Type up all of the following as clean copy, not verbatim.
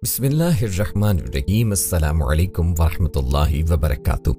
बिस्मिल्लाहिर्रहमानिर्रहीम। अस्सलामु अलैकुम वरहमतुल्लाहि वबरकातुह।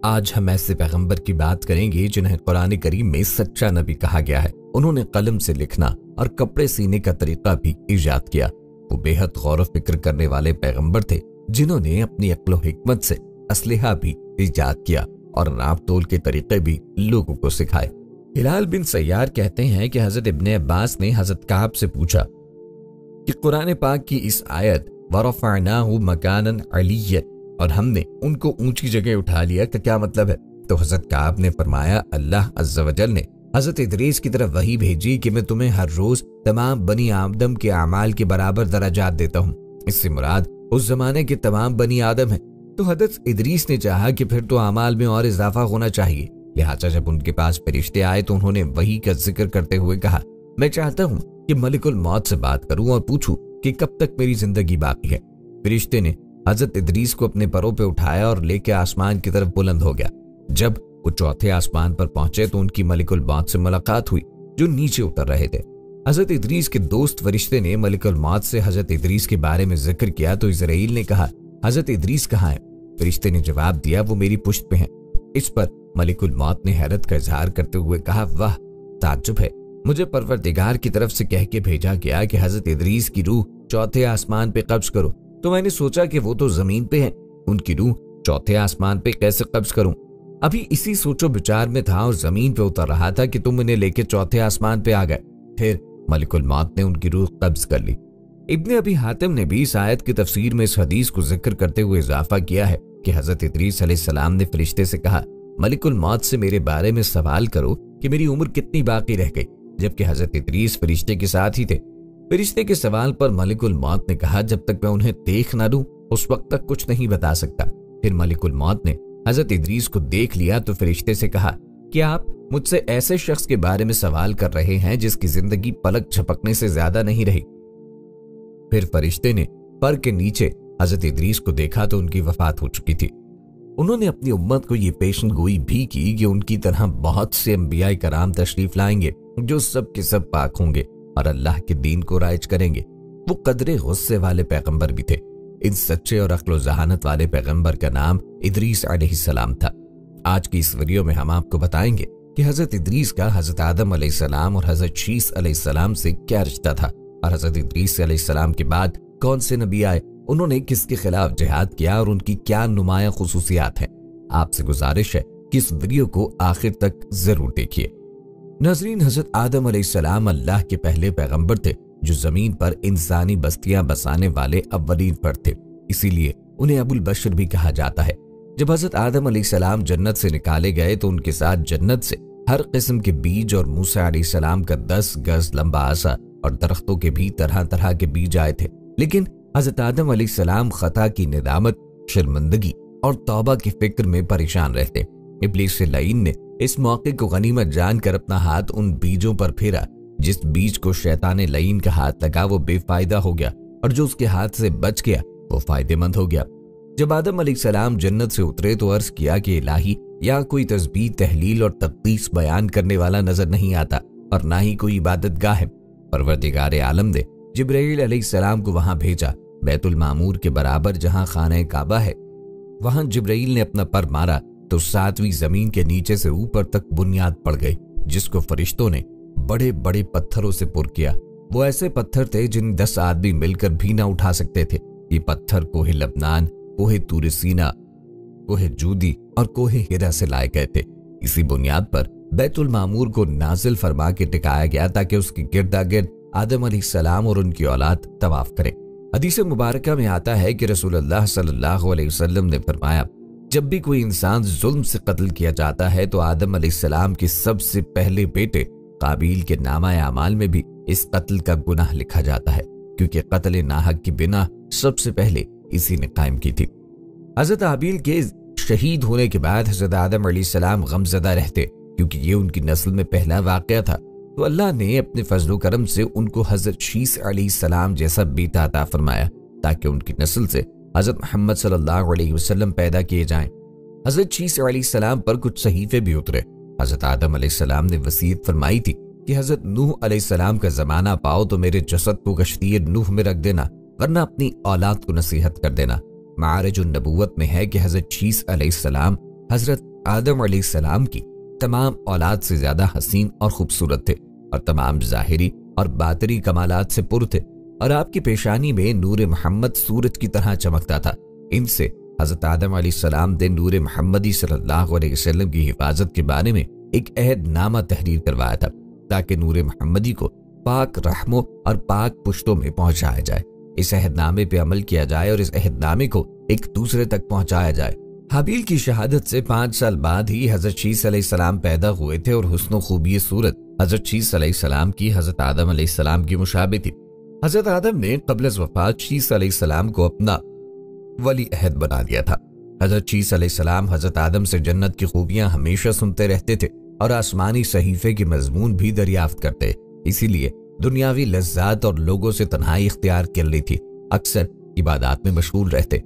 आज हम ऐसे पैगंबर की बात करेंगे जिन्हें कुरान करीम में सच्चा नबी कहा गया है। उन्होंने कलम से लिखना और कपड़े सीने का तरीका भी इजाद किया। वो बेहद गौर फिक्र करने वाले पैगंबर थे जिन्होंने अपनी अक्ल हिकमत से असलहा भी इजाद किया और नाप तोल के तरीके भी लोगों को सिखाए। हिलाल बिन सय्यार कहते हैं कि हजरत इब्ने अब्बास ने हजरत काब से पूछा कि कुरान पाक की इस आयत वरफ़अनाहु मकानन अलिय्यन और हमने उनको ऊंची जगह उठा लिया का क्या मतलब है? तो हजरत काब ने फरमाया, अल्लाह अज़्ज़ व जल ने हजरत इदरीस की तरफ वही भेजी कि मैं तुम्हें हर रोज तमाम बनी आदम के अमाल के बराबर दराजात देता हूँ। इससे मुराद उस जमाने के तमाम बनी आदम है। तो हजरत इदरीस ने चाहा कि फिर तो अमाल में और इजाफा होना चाहिए। लिहाजा जब उनके पास फरिश्ते आए तो उन्होंने वही का जिक्र करते हुए कहा, मैं चाहता हूँ कि मलिकुल मौत से बात करूं और पूछूं कि कब तक मेरी जिंदगी बाकी है। फरिश्ते ने हजरत इदरीस को अपने परों पे उठाया और लेके आसमान की तरफ बुलंद हो गया। जब वो चौथे आसमान पर पहुंचे तो उनकी मलिकुल मौत से मुलाकात हुई जो नीचे उतर रहे थे। हजरत इदरीस के दोस्त फरिश्ते ने मलिकुल मौत से हजरत इदरीस के बारे में जिक्र किया तो इजराइल ने कहा, हजरत इदरीस कहाँ है? फरिश्ते ने जवाब दिया, वो मेरी पुश्त पे हैं। इस पर मलिकुल मौत ने हैरत का इजहार करते हुए कहा, वाह, ताज्जुब है। मुझे परवरदिगार की तरफ से कह के भेजा गया कि हजरत इदरीस की रूह चौथे आसमान पे कब्ज करो, तो मैंने सोचा कि वो तो जमीन पे है, उनकी रूह चौथे आसमान पे कैसे कब्ज करूं? अभी इसी सोचो विचार में था और जमीन पे उतर रहा था कि तुम उन्हें लेके चौथे आसमान पे आ गए। फिर मलिकुल मौत ने उनकी रूह कब्ज कर ली। इब्ने अबी हातिम ने भी इस आयत की तफसीर में इस हदीस को जिक्र करते हुए इजाफा किया है कि हजरत इदरीस अलैहिस्सलाम ने फरिश्ते से कहा, मलिकुल मौत से मेरे बारे में सवाल करो कि मेरी उम्र कितनी बाकी रह गई, जबकि हजरत इदरीस फरिश्ते के साथ ही थे। फरिश्ते के सवाल पर मलिकुल मौत ने कहा, जब तक मैं उन्हें देख ना लूं उस वक्त तक कुछ नहीं बता सकता। फिर मलिकुल मौत ने हजरत इदरीस को देख लिया तो फरिश्ते से कहा कि आप मुझसे ऐसे शख्स के बारे में सवाल कर रहे हैं जिसकी जिंदगी पलक झपकने से ज्यादा नहीं रही। फिर फरिश्ते ने पर के नीचे हजरत इदरीस को देखा तो उनकी वफात हो चुकी थी। उन्होंने अपनी उम्मत को ये पेशन गोई भी की कि उनकी तरह बहुत से अंबिया कराम तशरीफ लाएंगे जो सब के सब पाक होंगे और अल्लाह के दीन को राइज करेंगे। वो कदरे गुस्से वाले पैगंबर भी थे। इन सच्चे और अक्ल जहानत वाले पैगंबर का नाम इदरीस अलैहिस्सलाम था। आज की इस वीडियो में हम आपको बताएंगे कि हजरत इदरीस का हजरत आदम अलैहिस्सलाम और हजरत शीस अलैहिस्सलाम से क्या रिश्ता था और हजरत इदरीस अलैहिस्सलाम के बाद कौन से नबी आए, उन्होंने किसके खिलाफ जिहाद किया और उनकी क्या नुमाया खुसूसियात हैं। आपसे गुजारिश है कि इस वीडियो को आखिर तक जरूर देखिए। नाज़रीन, हजरत आदम अलैहिस्सलाम अल्लाह के पहले पैगंबर थे जो जमीन पर इंसानी बस्तियां बसाने वाले अव्वलीन फर्द थे, इसीलिए उन्हें अबुल बशर भी कहा जाता है। जब हजरत आदम अलैहिस्सलाम जन्नत से निकाले गए तो उनके साथ जन्नत से हर किस्म के बीज और मूसा अलैहिस्सलाम का 10 गज लंबा आसा और दरख्तों के भी तरह तरह के बीज आए थे। लेकिन हजरत आदम अलैहिस्सलाम खता की निदामत, शर्मिंदगी और तौबा की फिक्र में परेशान रहते। इब्लीस लईन ने इस मौके को गनीमत जानकर अपना हाथ उन बीजों पर फेरा। जिस बीज को शैतान लईन का हाथ लगा वो बेफायदा हो गया और जो उसके हाथ से बच गया वो फायदेमंद हो गया। जब आदम अलैहिस्सलाम जन्नत से उतरे तो अर्ज किया कि इलाही, यहाँ कोई तस्बीह, तहलील और तक़दीस बयान करने वाला नजर नहीं आता और ना ही कोई इबादतगाह है। परवरदिगार आलम ने जिब्राईल अलैहिस्सलाम को वहां भेजा। बैतुल मामूर के बराबर जहां खाना काबा है वहां जिब्राईल ने अपना पर मारा तो 7वीं जमीन के नीचे से ऊपर तक बुनियाद पड़ गई, जिसको फरिश्तों ने बड़े बड़े पत्थरों से पुर किया। वो ऐसे पत्थर थे जिन 10 आदमी मिलकर भी ना उठा सकते थे। ये पत्थर कोहे लबनान, कोहे तूर सीना, कोहे जूदी और कोहे हिरा से लाए गए थे। इसी बुनियाद पर बैतुल मामूर को नाजिल फरमा के टिकाया गया ताकि उसके गिरदा गिर्द आदम अलैहिस्सलाम और उनकी औलाद तवाफ करें। हदीस मुबारका में आता है कि रसूलुल्लाह सल्लल्लाहु अलैहि वसल्लम ने फरमाया, जब भी कोई इंसान जुल्म से कत्ल किया जाता है तो आदम अलैहिस्सलाम के सबसे पहले बेटे काबिल के नामा अमाल में भी इस कत्ल का गुनाह लिखा जाता है, क्योंकि कत्ल नाहक की बिना सबसे पहले इसी ने कायम की थी। हजरत हाबील के शहीद होने के बाद हजरत आदम अलैहिस्सलाम गमज़दा रहते क्योंकि ये उनकी नस्ल में पहला वाक़या था। तो अल्लाह ने अपने फजल करम से उनको हजरत शीस अलैहिस्सलाम जैसा बेटा अता फरमाया ताकि उनकी नस्ल से हजरत मोहम्मद सल्लल्लाहु अलैहि वसल्लम पैदा किए जाएं। हजरत शीस अलैहिस्सलाम पर कुछ सहीफे भी उतरे। हजरत आदम अलैहिस्सलाम ने वसीयत फरमाई थी कि हजरत नूह अलैहिस्सलाम का जमाना पाओ तो मेरे जसद को कश्तीर नूह में रख देना ورنہ اپنی اولاد کو نصیحت کر دینا۔ معارج النبوت میں ہے کہ حضرت شیس علیہ السلام حضرت آدم علیہ السلام کی تمام اولاد سے زیادہ حسین اور خوبصورت تھے اور تمام ظاہری اور باطنی کمالات سے پر تھے، اور آپ کی پیشانی میں نور محمد سورج کی طرح چمکتا تھا۔ ان سے حضرت آدم علیہ السلام نے نور محمدی صلی اللہ علیہ وسلم کی حفاظت کے بارے میں ایک عہد نامہ تحریر کروایا تھا تاکہ نور محمدی کو پاک رحموں اور پاک پشتوں میں پہنچایا جائے۔ اس عہد نامے پہ عمل کیا جائے اور اس عہد نامے کو ایک دوسرے تک پہنچایا جائے۔ حابیل کی شہادت سے 5 سال بعد ہی حضرت شیس علیہ السلام پیدا ہوئے تھے، اور حسن و خوبی صورت حضرت شیس علیہ السلام کی حضرت آدم علیہ السلام کی مشابہ تھی۔ حضرت آدم نے قبل از وفات شیس علیہ السلام کو اپنا ولی عہد بنا دیا تھا۔ حضرت شیس علیہ السلام حضرت آدم سے جنت کی خوبیاں ہمیشہ سنتے رہتے تھے اور آسمانی صحیفے کے مضمون بھی دریافت کرتے، اسی لیے دنیاوی لذات اور لوگوں سے تنہائی اختیار کر لی تھی، اکثر عبادات میں مشغول رہتے۔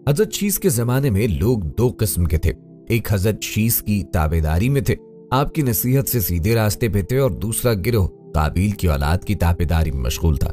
حضرت شیس کے زمانے میں لوگ 2 قسم کے تھے، ایک حضرت شیس کی تابعداری میں تھے، آپ کی نصیحت سے سیدھے راستے پہ تھے، اور دوسرا گروہ قابیل کی اولاد کی تابعداری میں مشغول تھا۔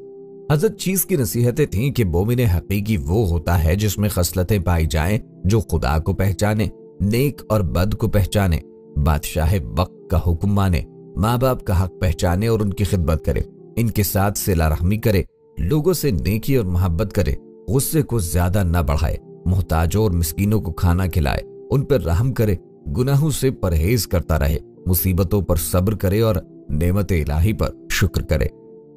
حضرت شیس کی نصیحتیں تھیں کہ مومن حقیقی وہ ہوتا ہے جس میں خصلتیں پائی جائیں جو خدا کو پہچانے، نیک اور بد کو پہچانے، بادشاہ وقت کا حکم مانے، ماں باپ کا حق پہچانے اور ان کی خدمت کرے، ان کے ساتھ صلہ رحمی کرے، لوگوں سے نیکی اور محبت کرے، غصے کو زیادہ نہ بڑھائے، محتاجوں اور مسکینوں کو کھانا کھلائے، ان پر رحم کرے، گناہوں سے پرہیز کرتا رہے، مصیبتوں پر صبر کرے اور نعمت الہی پر شکر کرے۔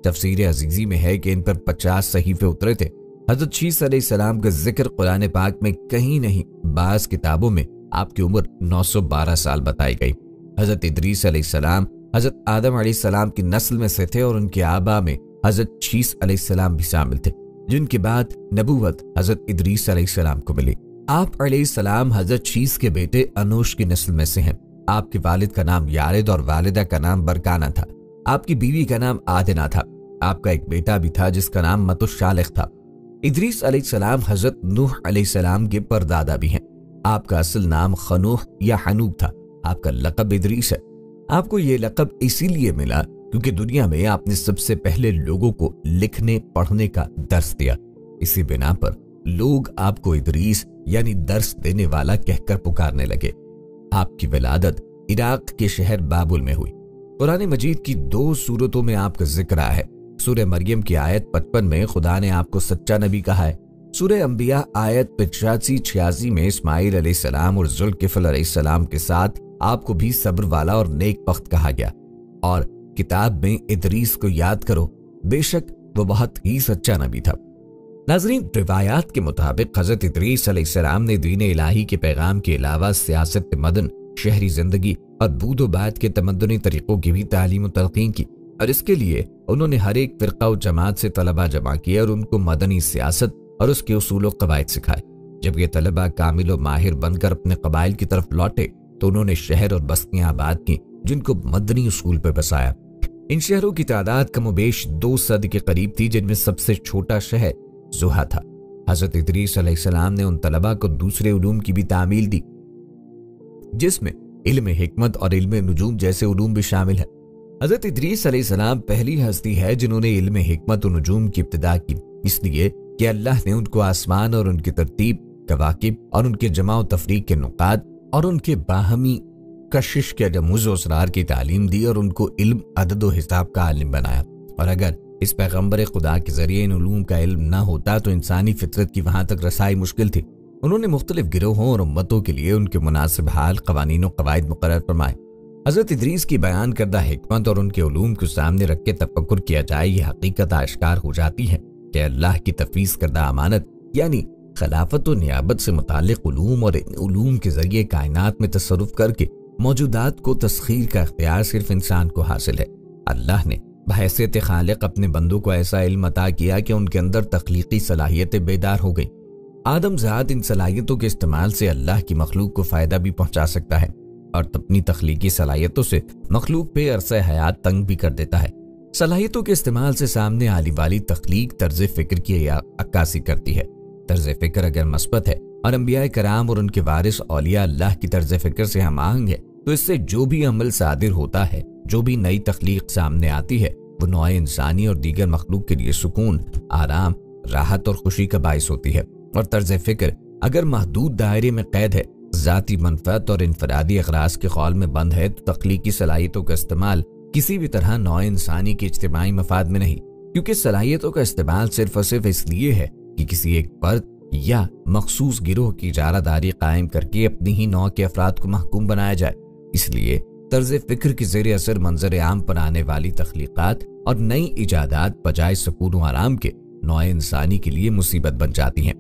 تفسیر عزیزی میں ہے کہ ان پر 50 صحیفے اترے تھے۔ حضرت شیس علیہ السلام کا ذکر قرآن پاک میں کہیں نہیں، بعض کتابوں میں آپ کی عمر 912 سال بتائی گئی۔ حضرت ادریس علیہ السلام حضرت آدم علیہ السلام کی نسل میں سے تھے، اور ان کے آبا میں حضرت شیس علیہ السلام بھی شامل تھے، جن کے بعد نبوت حضرت ادریس علیہ السلام کو ملی۔ آپ علیہ السلام حضرت شیس کے بیٹے انوش کی نسل میں سے ہیں۔ آپ کے والد کا نام یارد اور والدہ کا نام برکانہ تھا۔ آپ کی بیوی کا نام آدنہ تھا۔ آپ کا ایک بیٹا بھی تھا جس کا نام متشالخ تھا۔ ادریس علیہ السلام حضرت نوح علیہ السلام کے پردادا بھی ہیں۔ آپ کا اصل نام خنوح یا حنوب تھا۔ آپ کا لقب ادریس ہے۔ آپ کو یہ لقب اسی لیے ملا کیونکہ دنیا میں آپ نے سب سے پہلے لوگوں کو لکھنے پڑھنے کا درس دیا۔ اسی بنا پر لوگ آپ کو ادریس یعنی درس دینے والا کہہ کر پکارنے لگے۔ آپ کی ولادت عراق کے شہر بابل میں ہوئی۔ قرآن مجید کی 2 سورتوں میں آپ کا ذکر آیا ہے۔ سورہ مریم کی آیت 55 میں خدا نے آپ کو سچا نبی کہا ہے۔ سورہ انبیاء آیت 85-86 میں اسماعیل علیہ السلام اور ذوالکفل علیہ السلام کے ساتھ آپ کو بھی صبر والا اور نیک بخت کہا گیا، اور کتاب میں ادریس کو یاد کرو، بے شک وہ بہت ہی سچا نبی تھا۔ ناظرین، روایات کے مطابق حضرت ادریس علیہ السلام نے دین الہی کے پیغام کے علاوہ سیاست مدن، شہری زندگی اور بود و بعد کے تمدنی طریقوں کی بھی تعلیم و تلقین کی، اور اس کے لیے انہوں نے ہر ایک فرقہ و جماعت سے طلبہ جمع کیے اور ان کو مدنی سیاست اور اس کے اصول و قواعد سکھائے۔ جب یہ طلبہ کامل و ماہر بن کر اپنے قبائل کی طرف لوٹے تو انہوں نے شہر اور بستیاں آباد کی جن کو مدنی اصول پہ بسایا۔ ان شہروں کی تعداد کم و بیش 200 کے قریب تھی، جن میں سب سے چھوٹا شہر زوہا تھا۔ حضرت ادریس علیہ السلام نے ان طلبہ کو دوسرے علوم کی بھی تعمیل دی، جس میں علم حکمت اور علم نجوم جیسے علوم بھی شامل ہیں۔ حضرت ادریس علیہ السلام پہلی ہستی ہے جنہوں نے علم حکمت و نجوم کی ابتدا کی، اس لیے کہ اللہ نے ان کو آسمان اور ان کی ترتیب، کواکب اور ان کے جمع و تفریق کے نقاط اور ان کے باہمی کشش کے رموز و اسرار کی تعلیم دی اور ان کو علم عدد و حساب کا عالم بنایا۔ اور اگر اس پیغمبر خدا کے ذریعے ان علوم کا علم نہ ہوتا تو انسانی فطرت کی وہاں تک رسائی مشکل تھی۔ انہوں نے مختلف گروہوں اور امتوں کے لیے ان کے مناسب حال قوانین و قواعد مقرر فرمائے۔ حضرت ادریس کی بیان کردہ حکمت اور ان کے علوم کو سامنے رکھ کے تفکر کیا جائے، یہ حقیقت آشکار ہو جاتی ہے کہ اللہ کی تفویض کردہ امانت یعنی خلافت و نیابت سے متعلق علوم اور ان علوم کے ذریعے کائنات میں تصرف کر کے موجودات کو تسخیر کا اختیار صرف انسان کو حاصل ہے۔ اللہ نے بحیثیت خالق اپنے بندوں کو ایسا علم عطا کیا کہ ان کے اندر تخلیقی صلاحیتیں بیدار ہو گئیں۔ آدم ذات ان صلاحیتوں کے استعمال سے اللہ کی مخلوق کو فائدہ بھی پہنچا سکتا ہے اور اپنی تخلیقی صلاحیتوں سے مخلوق پہ عرصہ حیات تنگ بھی کر دیتا ہے۔ صلاحیتوں کے استعمال سے سامنے آنے والی تخلیق طرز فکر کی عکاسی کرتی ہے۔ طرز فکر اگر مثبت ہے اور انبیاء کرام اور ان کے وارث اولیاء اللہ کی طرز فکر سے ہم آہنگ ہے تو اس سے جو بھی عمل صادر ہوتا ہے، جو بھی نئی تخلیق سامنے آتی ہے، وہ نوع انسانی اور دیگر مخلوق کے لیے سکون، آرام، راحत और खुशी का बाइस होती है। और तर्ज फिक्र अगर महदूद दायरे में कैद है, ज़ाती मनफत और इनफरादी अगराज के खौल में बंद है, तो तख्लीकी सलाहियतों का इस्तेमाल किसी भी तरह नौ इंसानी के इज्तिमाई मफाद में नहीं, क्योंकि सलाहियतों का इस्तेमाल सिर्फ और सिर्फ इसलिए है कि किसी एक फर्द या मखसूस गिरोह की इजारादारी कायम करके अपनी ही नौ के अफराद को महकूम बनाया जाए। इसलिए तर्ज फिक्र की ज़ेर असर मंजर आम पर आने वाली तख्लीकात और नई इजादात बजाय सुकून व आराम के नौ इंसानी के लिए मुसीबत बन जाती हैं।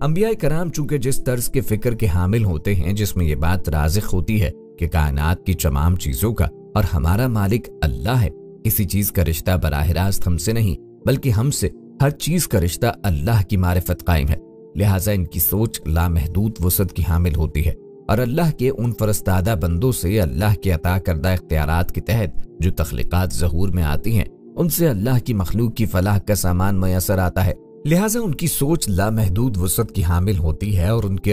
अंबिया कराम चूंकि जिस तर्ज के फिक्र के हामिल होते हैं जिसमें ये बात राज़िक होती है कि कायनात की तमाम चीज़ों का और हमारा मालिक अल्लाह है, किसी चीज़ का रिश्ता बराह रास्त हमसे नहीं बल्कि हमसे हर चीज़ का रिश्ता अल्लाह की मारिफत कायम है, लिहाजा इनकी सोच लामहदूद वसत की हामिल होती है और अल्लाह के उन फरस्तादा बंदों से अल्लाह के अता करदा इख्तियारात के तहत जो तख्लीकात ज़हूर में आती हैं उनसे अल्लाह की मखलूक की फलाह का सामान मैसर आता है। लिहाजा उनकी सोच लामहदूद वसत की हामिल होती है और उनके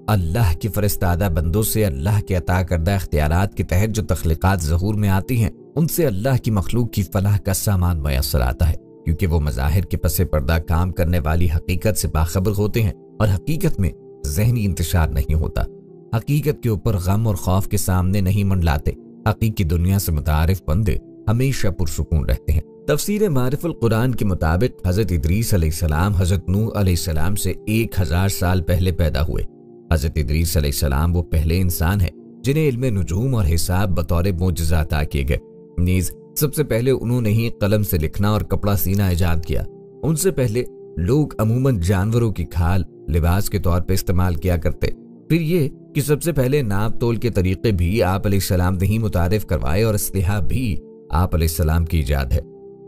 अल्लाह की फरस्तादा बंदों से अल्लाह के अता करदा इख्तियारात के तहत जो तख्लीकात ज़हूर में आती हैं उनसे अल्लाह की मखलूक की फलाह का सामान मैसर आता है, क्योंकि वो मज़ाहिर के पसे पर्दा काम करने वाली हकीकत से बाखबर होते हैं और हकीकत में ज़हनी इंतशार नहीं होता। हकीकत के ऊपर गम और खौफ के सामने नहीं मंडलाते। हकीकी दुनिया से मुतारिफ बंदे हमेशा पुरसुकून रहते हैं। तफसीर मारिफुल कुरान के मुताबिक हज़रत इदरीस अलैहिस्सलाम हज़रत नूह अलैहिस्सलाम से 1000 साल पहले पैदा हुए। हज़रत इदरीस अलैहिस्सलाम वो पहले इंसान है जिन्हें इल्मे नुजूम और हिसाब बतौर मोजज़ा अता किए गए। नीज सबसे पहले उन्होंने ही कलम से लिखना और कपड़ा सीना इजाद किया। उनसे पहले लोग अमूमन जानवरों की खाल लिबास के तौर पर इस्तेमाल किया करते। फिर ये कि सबसे पहले नाप तोल के तरीके भी आप अलैहिस्सलाम ने ही मुतारिफ करवाए और असलिहा भी आप अलैहिस्सलाम की इजाद है।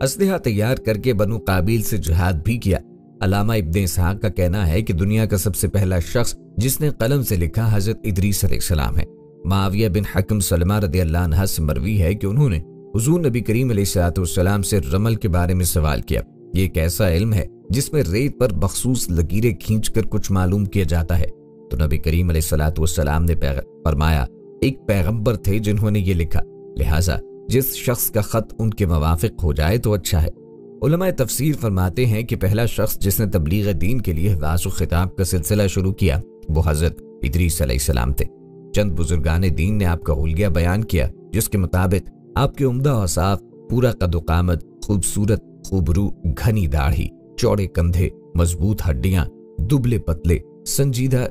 असलिहा तैयार करके बनु काबिल से जिहाद भी किया। अल्लामा इब्न इसहाक का कहना है कि दुनिया का सबसे पहला शख्स जिसने कलम से लिखा हजरत इदरीस अलैहिस्सलाम है। मुआविया बिन हकम सलमा रदियल्लाहु अन्हु से मरवी है कि उन्होंने हुजूर नबी करीम अलैहिस्सलाम से रमल के बारे में सवाल किया। ये एक ऐसा इल्म है जिसमें रेत पर मखसूस लकीरें खींचकर कुछ मालूम किया जाता है। तो नबी करीम अलैहिस्सलाम ने फरमाया एक पैगंबर थे जिन्होंने ये लिखा, लिहाजा जिस शख्स का खत उनके मुवाफिक हो जाए तो अच्छा है। उलमाए तफसीर फरमाते हैं कि पहला शख्स जिसने तबलीग दीन के लिए वासु खिताब का सिलसिला शुरू किया वो हजरत इदरीस अलैहिस्सलाम थे। चंद बुजुर्गान दीन ने आपका हुलिया बयान किया जिसके मुताबिक आपके उम्दा और साफ, पूरा कद-ओ-कामत, खूबसूरत, खूबरू, घनी दाढ़ी, चौड़े कंधे, मजबूत हड्डियां, दुबले पतले, संजीदा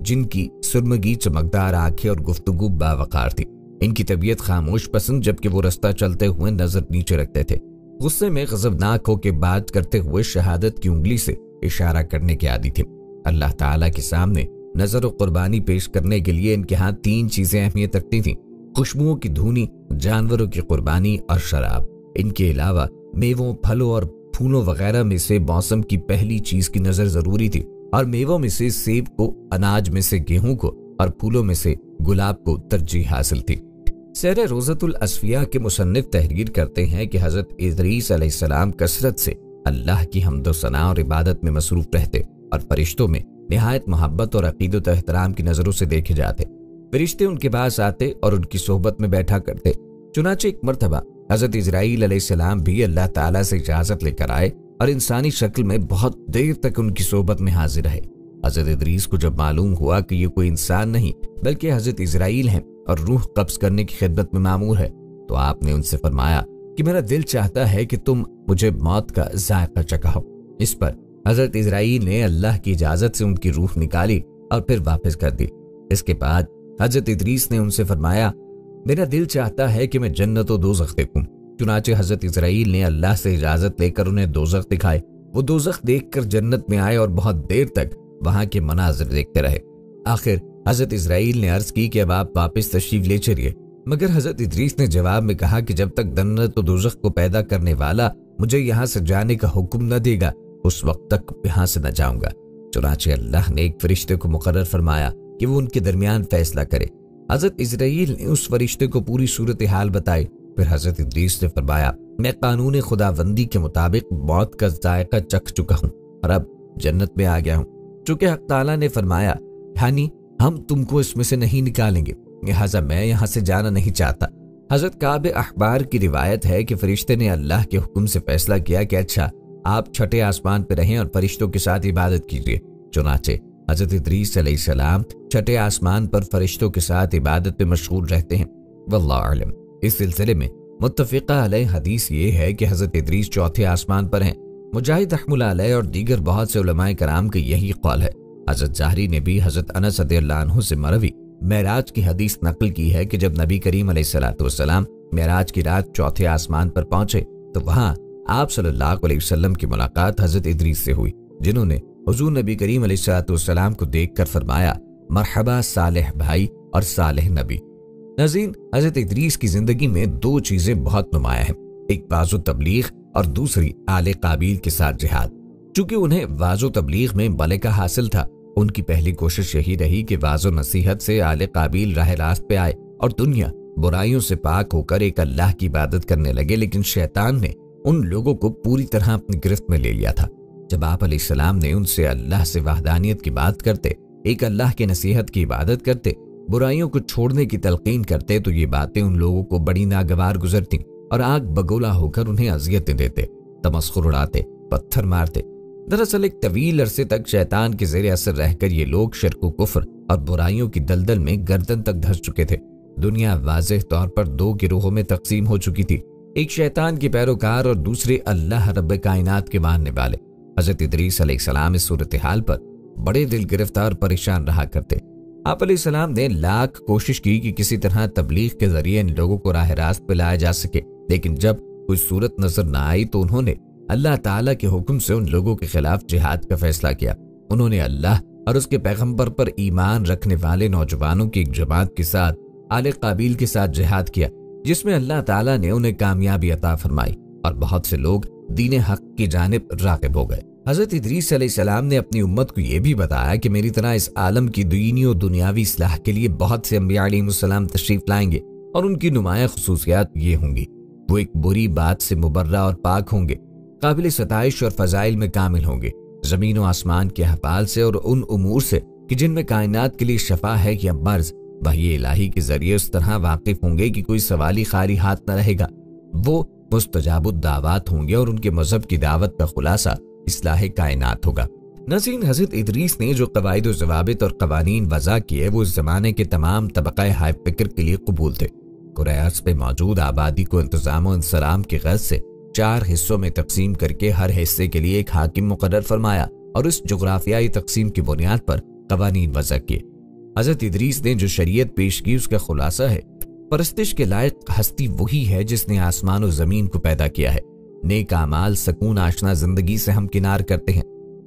जिनकी सुरमगी चमकदार आंखें और गुफ्तगू बावकार थी। इनकी तबीयत खामोश पसंद, जबकि वो रास्ता चलते हुए नजर नीचे रखते थे। गुस्से में गजबनाक होकर बात करते हुए शहादत की उंगली से इशारा करने की आदी थी। अल्लाह ताला के सामने नजर और कुर्बानी पेश करने के लिए इनके हाथ 3 चीजें अहमियत रखती थीं: खुशबुओं की धुनी, जानवरों की कुर्बानी और शराब। इनके अलावा मेवों, फलों और फूलों वगैरह में से मौसम की पहली चीज की नजर जरूरी थी और मेवों में से सेब को, अनाज में से गेहूं को और फूलों में से गुलाब को तरजीह हासिल थी। सैर रोज़तुल अस्फिया के मुसन्निफ तहरीर करते हैं कि हजरत इदरीस अलैहिस्सलाम कसरत से अल्लाह की हम्दो सना और इबादत में मसरूफ रहते और फरिश्तों में निहायत मोहब्बत और अकीदत और एहतराम की नजरों से देखे जाते। फरिश्ते उनके पास आते और उनकी सोहबत में बैठा करते। चुनाचे एक मर्तबा हजरत इजराइल अलैहिस्सलाम भी अल्लाह ताला से इजाजत लेकर आए और इंसानी शक्ल में बहुत देर तक उनकी सोहबत में हाजिर रहे। हजरत इदरीस को जब मालूम हुआ कि ये कोई इंसान नहीं बल्कि हजरत इजराइल हैं और रूह कब्ज करने की खिदमत में मामूर है, तो आपने उनसे फरमाया कि मेरा दिल चाहता है कि तुम मुझे मौत का जायका चखाओ। इस पर हजरत इजराइल ने अल्लाह की इजाजत से उनकी रूह निकाली और फिर वापस कर दी। इसके बाद हजरत इदरीस ने उनसे फरमाया, मेरा दिल चाहता है कि मैं जन्नत और दोज़ख देखूं। चुनाचे हजरत इजराइल ने अल्लाह से इजाजत लेकर उन्हें दोज़ख दिखाए। वो दोज़ख देखकर जन्नत में आए और बहुत देर तक वहां के मनाजिर देखते रहे। आखिर हजरत इजराइल ने अर्ज की कि अब आप वापस तशरीफ ले चलिए, मगर हजरत इदरीस ने जवाब में कहा कि जब तक जन्नत और दोज़ख को पैदा करने वाला मुझे यहाँ से जाने का हुक्म न देगा उस वक्त तक यहाँ से न जाऊंगा। चुनाचे अल्लाह ने एक फरिश्ते को मुकर्रर फरमाया कि वो उनके दरमियान फैसला करे। हजरत इजराइल ने उस फरिश्ते को पूरी सूरत हाल बताई। फिर हजरत इदरीस ने फरमाया, मैं कानून खुदाबंदी के मुताबिक मौत का जायका चख चुका हूँ और अब जन्नत में आ गया हूँ। चूंकि हक ताला ने फरमाया, यानी हम तुमको इसमें से नहीं निकालेंगे, लिहाजा मैं यहाँ से जाना नहीं चाहता। हजरत काब अखबार की रिवायत है कि फरिश्ते ने अल्लाह के हुक्म से फैसला किया कि अच्छा, आप छठे आसमान पर रहें और फरिश्तों के साथ इबादत कीजिए। चुनाचे हजरत इदरीस अलैहिस्सलाम छठे आसमान पर फरिश्तों के साथ इबादत में मशगूल रहते हैं। वल्लाहु आलम। इस सिलसिले में मुत्तफ़िक़ा अलैह हदीस ये है कि हजरत इदरीस चौथे आसमान पर हैं। मुजाहिद रहमतुल्लाह अलैह और दीगर बहुत से उलमाए कराम का यही कौल है। हजरत ज़ाहरी ने भी हजरत अनस रज़ियल्लाहु अन्हु से मरवी मेराज की हदीस नकल की है कि जब नबी करीम अलैहिस्सलातु वस्सलाम मेराज की रात चौथे आसमान पर पहुंचे तो वहां आप सल्लल्लाहु अलैहि वसल्लम की मुलाकात हजरत इदरीस से हुई, जिन्होंने हुजूर नबी करीम अलैहिस्सलातु वस्सलाम को देखकर फरमाया, मरहबा सालेह भाई और सालेह नबी। नाज़रीन, हजरत इदरीस की जिंदगी में दो चीजें बहुत नुमाया हैं, एक वाज़ो तबलीग और दूसरी आले काबिल के साथ जिहाद। चूंकि उन्हें वाज़ो तबलीग में मलिका हासिल था, उनकी पहली कोशिश यही रही कि वाज़ो नसीहत से आले काबिल राह रास्त पे आए और दुनिया बुराइयों से पाक होकर एक अल्लाह की इबादत करने लगे। लेकिन शैतान ने उन लोगों को पूरी तरह अपनी गिरफ्त में ले लिया था। जब आप अलैहिस्सलाम ने उनसे अल्लाह से वहदानियत की बात करते, एक अल्लाह की नसीहत की इबादत करते, बुराइयों को छोड़ने की तलकीन करते, तो ये बातें उन लोगों को बड़ी नागवार गुजरती और आग बगोला होकर उन्हें अजियतें देते, तमस्खुर उड़ाते, पत्थर मारते। दरअसल एक तवील अरसे तक शैतान के ज़ेरे असर रहकर ये लोग शिर्क व कुफ्र और बुराइयों की दलदल में गर्दन तक धंस चुके थे। दुनिया वाज़ेह तौर पर दो गिरोहों में तकसीम हो चुकी थी, एक शैतान के पैरोकार और दूसरे अल्लाह रब्ब कायनात के मानने वाले। हजरत इदरीस अलैहिस्सलाम इस सूरत हाल पर बड़े दिल गिरफ्तार परेशान रहा करते। आप अलैहिस्सलाम ने लाख कोशिश की कि किसी तरह तबलीग के जरिए इन लोगों को राह रास्त पे लाया जा सके, लेकिन जब कोई सूरत नजर न आई तो उन्होंने अल्लाह ताला के हुक्म से उन लोगों के खिलाफ जिहाद का फैसला किया। उन्होंने अल्लाह और उसके पैगंबर पर ईमान रखने वाले नौजवानों की एक जमात के साथ आले काबिल के साथ जिहाद किया, जिसमें अल्लाह ताला ने उन्हें कामयाबी अता फरमाई और बहुत से लोग दीन हक की जानिब राग़िब हो गए। हजरत इदरीस अलैहिस्सलाम ने अपनी उम्मत को यह भी बताया कि मेरी तरह इस आलम की दीनी और दुनियावी इस्लाह के लिए बहुत से अंबिया अलैहिमुस्सलाम तशरीफ लाएंगे और उनकी नुमाया खुसूसियात ये होंगी, वो एक बुरी बात से मुबर्रा और पाक होंगे, काबिल सताइश और फजाइल में कामिल होंगे, जमीन और आसमान के अहवाल से और उन उमूर से कि जिनमें कायनात के लिए शफा है या मर्ज, वही इलाही के जरिए उस तरह वाकिफ होंगे कि कोई सवाली खाली हाथ न रहेगा। वो मुस्तजाबुद दावत होंगे और उनके मजहब की दावत का खुलासा इस्लाह कायनात होगा। नाज़रीन, हजरत इदरीस ने जो कवायद व ज़वाबित और कवानीन वज़ा किए वो इस जमाने के तमाम तबक़े हाय फिक्र के लिए कबूल थे। कुरैश पे मौजूद आबादी को इंतजाम और इंसलाम के गर्ज से 4 हिस्सों में तकसीम करके हर हिस्से के लिए एक हाकिम मुकर्रर फरमाया और इस जुग्राफियाई तकसीम की बुनियाद पर कवानीन वज़ा किए। हजरत इदरीस ने जो शरीयत पेश की उसका खुलासा है, परस्तिश के लायक हस्ती वही है जिसने आसमान और जमीन को पैदा किया है। नेक आमाल सकून आशना जिंदगी से हम किनार करते हैं।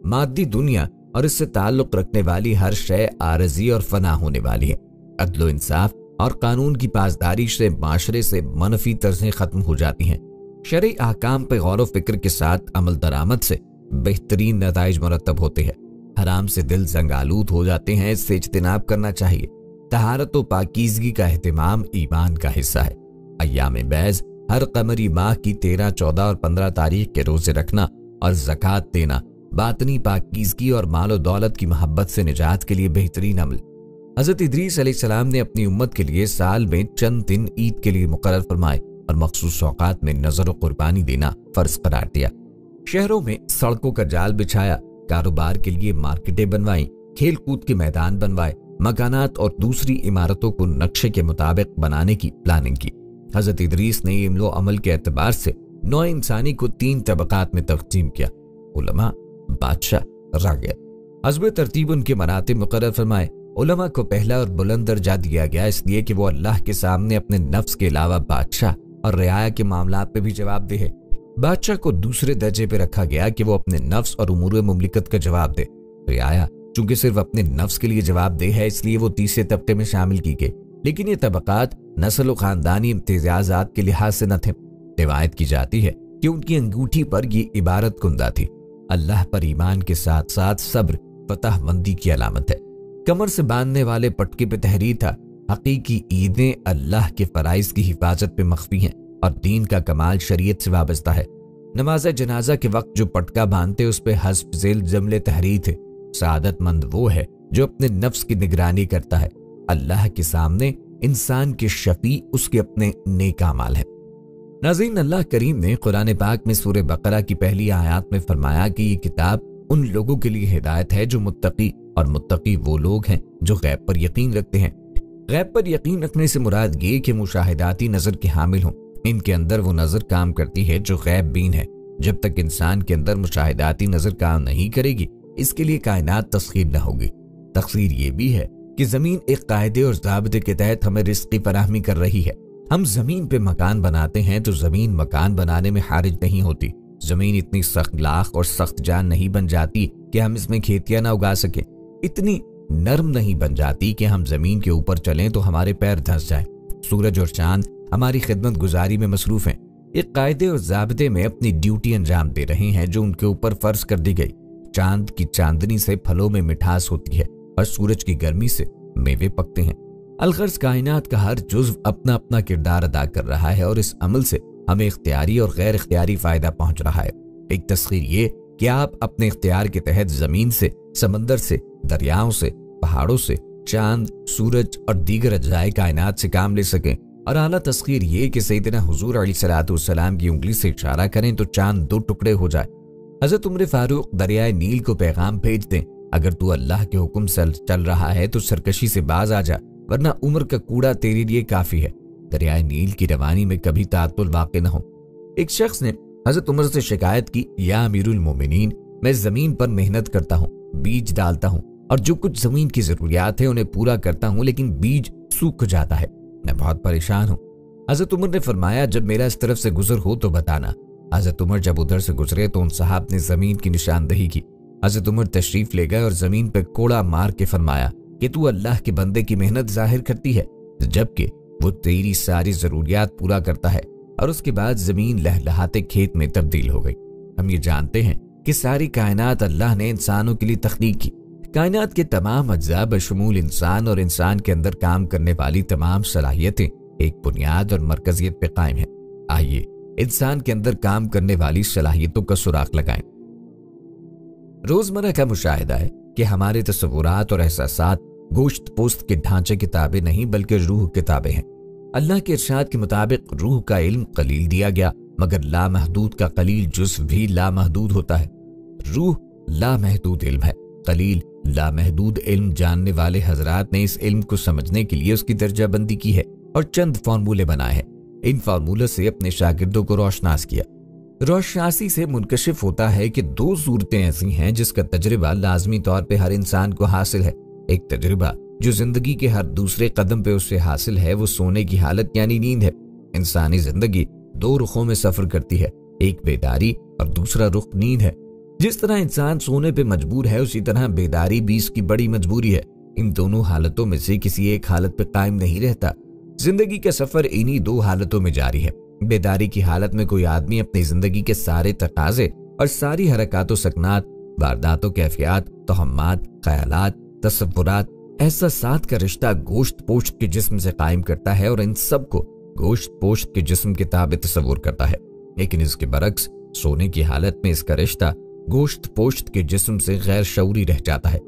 मादी दुनिया और इससे ताल्लुक रखने वाली हर शय आरजी और फना होने वाली है। अदल इंसाफ और कानून की पासदारी से माशरे से मनफी तर्जें खत्म हो जाती हैं। शरई अहकाम पे गौर व फिक्र के साथ अमल दरामद से बेहतरीन नताइज मुरतब होते हैं। हराम से दिल जंगालूद हो जाते हैं, इससे इज्तिनाब करना चाहिए। तहारत व पाकीज़गी का एहतिमाम ईमान का हिस्सा है। अय्याम बैज़ हर कमरी माह की 13, 14 और 15 तारीख के रोजे रखना और ज़कात देना बातनी पाकीज़गी और मालो दौलत की मोहब्बत से निजात के लिए बेहतरीन अमल। हजरत इदरीस अलैहिस्सलाम ने अपनी उम्मत के लिए साल में चंद दिन ईद के लिए मुकर्रर फरमाए और मखसूस औकात में नजर व कुर्बानी देना फर्ज करार दिया। शहरों में सड़कों का जाल बिछाया, कारोबार के लिए मार्केटें बनवाई, खेल कूद के मैदान बनवाए, मकानात और दूसरी इमारतों को नक्शे के मुताबिक बनाने की प्लानिंग की। हजरत इदरीस ने इल्म व अमल के एतबार से नौ इंसानी को 3 तबकात में तकसीम किया, उलमा, बादशाह, रागिब। हस्ब तरतीब उनके मरातिब मुकर्रर फरमाए। उलमा को पहला और बुलंद दर्जा दिया गया इसलिए कि वो अल्लाह के सामने अपने नफ्स के अलावा बादशाह और रियाया के मामलात पे भी जवाबदेह है। बादशाह को दूसरे दर्जे पे रखा गया कि वो अपने नफ्स और उमूर मुमलिकत का जवाब दे। रियाया चूंकि सिर्फ अपने नफ्स के लिए जवाबदेह है इसलिए वो तीसरे तबके में शामिल की गई, लेकिन ये तबकात नस्ल व खानदानी इम्तियाजात के लिहाज से न थे। रिवायत की जाती है कि उनकी अंगूठी पर ये इबारत कुंदा थी, अल्लाह पर ईमान के साथ साथ सब्र फतहमंदी की अलामत है। कमर से बांधने वाले पटके पे तहरीर था, हकीकी ईदें अल्लाह के फराइज की हिफाजत पे मख्फी हैं और दीन का कमाल शरीयत से वाबस्ता है। नमाज जनाजा के वक्त जो पटका बांधते उस पे हस्ब ज़ेल जमले तहरीर थे, सादतमंद वो है जो अपने नफ्स की निगरानी करता है। अल्लाह के सामने इंसान के शफी उसके अपने नेक अमाल है। नाज़रीन, अल्लाह करीम ने कुरान पाक में सूरह बकरा की पहली आयत में फरमाया कि ये किताब उन लोगों के लिए हिदायत है जो मुत्तकी, और मुत्तकी वो लोग हैं जो गैब पर यकीन रखते हैं। गैब पर यकीन रखने से मुराद ये कि मुशाहिदाती नजर के हामिल हों। इनके अंदर वो नजर काम करती है जो गैब बीन है। जब तक इंसान के अंदर मुशाहिदाती नजर काम नहीं करेगी, इसके लिए कायनात तस्खीर न होगी। तस्खीर ये भी है कि जमीन एक कायदे और ज़ाब्ते के तहत हमें रिज़्क़ की फराहमी कर रही है। हम जमीन पे मकान बनाते हैं तो जमीन मकान बनाने में हारिज नहीं होती। जमीन इतनी सख्त लाख और सख्त जान नहीं बन जाती कि हम इसमें खेतियां ना उगा सके। इतनी नरम नहीं बन जाती कि हम जमीन के ऊपर चलें तो हमारे पैर धंस जाएं। सूरज और चांद हमारी खिदमत गुजारी में मसरूफ हैं। एक कायदे और ज़ाब्ते में अपनी ड्यूटी अंजाम दे रहे हैं जो उनके ऊपर फर्ज कर दी गई। चांद की चांदनी से फलों में मिठास होती है और सूरज की गर्मी से मेवे पकते हैं। अलगर्ज कायनात का हर जुज़्व अपना अपना किरदार अदा कर रहा है और इस अमल से हमें इख्तियारी और गैर इख्तियारी फायदा पहुंच रहा है। एक तस्खीर ये कि आप अपने इख्तियार के तहत जमीन से, समंदर से, दरियाओं से, पहाड़ों से, चांद, सूरज और दीगर अज्जाए कायनात से काम ले सकें। और आला तस्खीर ये कि सैयदना हुजूर अलैहिस्सलाम की उंगली से इशारा करें तो चांद दो टुकड़े हो जाए। हज़रत उमर फारूक दरियाए नील को पैगाम भेज दें, अगर तू अल्लाह के हुक्म से चल रहा है तो सरकशी से बाज आ जा, वरना उम्र का कूड़ा तेरे लिए काफी है। दरियाए नील की रवानी में कभी तातुल वाक़ न हो। एक शख्स ने हज़रत उमर से शिकायत की, या अमीरुल मोमिनीन, मैं जमीन पर मेहनत करता हूँ, बीज डालता हूँ और जो कुछ जमीन की जरूरियात है उन्हें पूरा करता हूँ, लेकिन बीज सूख जाता है, मैं बहुत परेशान हूँ। हज़रत उमर ने फरमाया, जब मेरा इस तरफ से गुजर हो तो बताना। हज़रत उमर जब उधर से गुजरे तो उन साहब ने जमीन की निशानदही की। हज़रत उमर तशरीफ ले गए और जमीन पर कोड़ा मार के फरमाया कि तू अल्लाह के बंदे की मेहनत जाहिर करती है, जबकि वो तेरी सारी जरूरियात पूरा करता है। और उसके बाद जमीन लहलहाते खेत में तब्दील हो गई। हम ये जानते हैं कि सारी कायनात अल्लाह ने इंसानों के लिए तख्लीक की। कायनात के तमाम अज्जा बशमूल इंसान और इंसान के अंदर काम करने वाली तमाम सलाहियतें एक बुनियाद और मरकजियत पे कायम है। आइए इंसान के अंदर काम करने वाली सलाहियतों का सुराग लगाएं। रोजमर्रा का मुशाहिदा है कि हमारे तस्वुरात और एहसासात गोश्त पोस्त के ढांचे किताबें नहीं बल्कि रूह किताबें हैं। अल्लाह के इरशाद के मुताबिक रूह का इल्म कलील दिया गया, मगर लामहदूद का कलील जुज़्व भी लामहदूद होता है। रूह लामहदूद इल्म है। कलील लामहदूद इल्म जानने वाले हजरात ने इस इल्म को समझने के लिए उसकी दर्जाबंदी की है और चंद फार्मूले बनाए हैं। इन फार्मूले से अपने शागिर्दों को रोशनास किया। रोशनासी से मुनकशिफ होता है कि दो सूरतें ऐसी हैं जिसका तजर्बा लाजमी तौर पे हर इंसान को हासिल है। एक तजर्बा जो जिंदगी के हर दूसरे कदम पे उससे हासिल है, वो सोने की हालत यानी नींद है। इंसानी जिंदगी दो रुखों में सफर करती है, एक बेदारी और दूसरा रुख नींद है। जिस तरह इंसान सोने पे मजबूर है, उसी तरह बेदारी भी इसकी बड़ी मजबूरी है। इन दोनों हालतों में से किसी एक हालत पे कायम नहीं रहता। जिंदगी का सफर इन्हीं दो हालतों में जारी है। बेदारी की हालत में कोई आदमी अपनी जिंदगी के सारे तकाजे और सारी हरकातों सकनात, वारदातों, कैफियत, तोहम्मात, ख्यालात, तसव्वुरात, एहसासात का रिश्ता गोश्त पोश्त के जिस्म से कायम करता है और इन सब को गोश्त पोश्त के जिस्म के ताबे तसव्वुर करता है। लेकिन इसके बरक्स सोने की हालत में इसका रिश्ता गोश्त पोश्त के जिस्म से गैर शऊरी रह जाता है।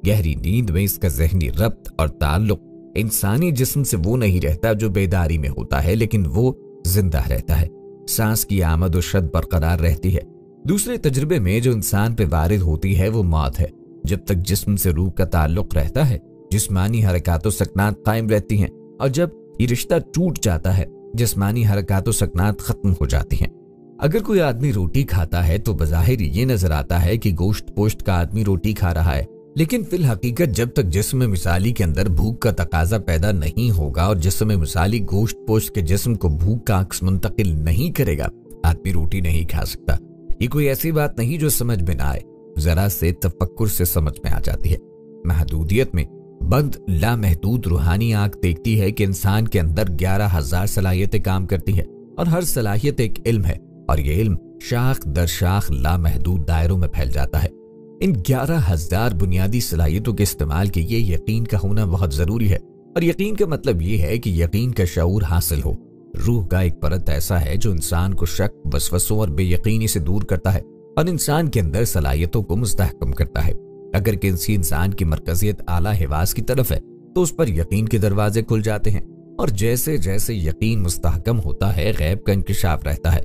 गहरी नींद में इसका जहनी रब्त और ताल्लुक इंसानी जिस्म से वो नहीं रहता जो बेदारी में होता है, लेकिन वो जिंदा रहता है। सांस की आमद और शद बरकरार रहती है। दूसरे तजुर्बे में जो इंसान पे वारिद होती है वो मौत है। जब तक जिस्म से रूह का ताल्लुक रहता है, जिस्मानी हरकातों सकनात कायम रहती हैं, और जब ये रिश्ता टूट जाता है, जिस्मानी हरकातों सकनात खत्म हो जाती हैं। अगर कोई आदमी रोटी खाता है तो बज़ाहिर ये नजर आता है कि गोश्त पोश्त का आदमी रोटी खा रहा है, लेकिन फिल हकीकत जब तक जिस्म मिसाली के अंदर भूख का तकाजा पैदा नहीं होगा और जिस्म मिसाली गोश्त पोश्त के जिस्म को भूख का अक्स मुंतकिल नहीं करेगा, आदमी रोटी नहीं खा सकता। ये कोई ऐसी बात नहीं जो समझ में ना आए, जरा से तफक्कुर से समझ में आ जाती है। महदूदियत में बंद लामहदूद रूहानी आंख देखती है कि इंसान के अंदर 11,000 सलाहियतें काम करती है और हर सलाहियत एक इल्म है, और ये इल्म शाख दर शाख लामहदूद दायरों में फैल जाता है। इन 11,000 बुनियादी सलाहियतों के इस्तेमाल के लिए यकीन का होना बहुत जरूरी है, और यकीन का मतलब ये है कि यकीन का शऊर हासिल हो। रूह का एक परत ऐसा है जो इंसान को शक, वसवसों और बेयकीनी से दूर करता है और इंसान के अंदर सलाहियतों को मुस्तहकम करता है। अगर किसी इंसान की मरकजियत आला हिवास की तरफ है तो उस पर यकीन के दरवाजे खुल जाते हैं। اور جیسے جیسے یقین مستحکم ہوتا ہے غیب کا انکشاف رہتا ہے۔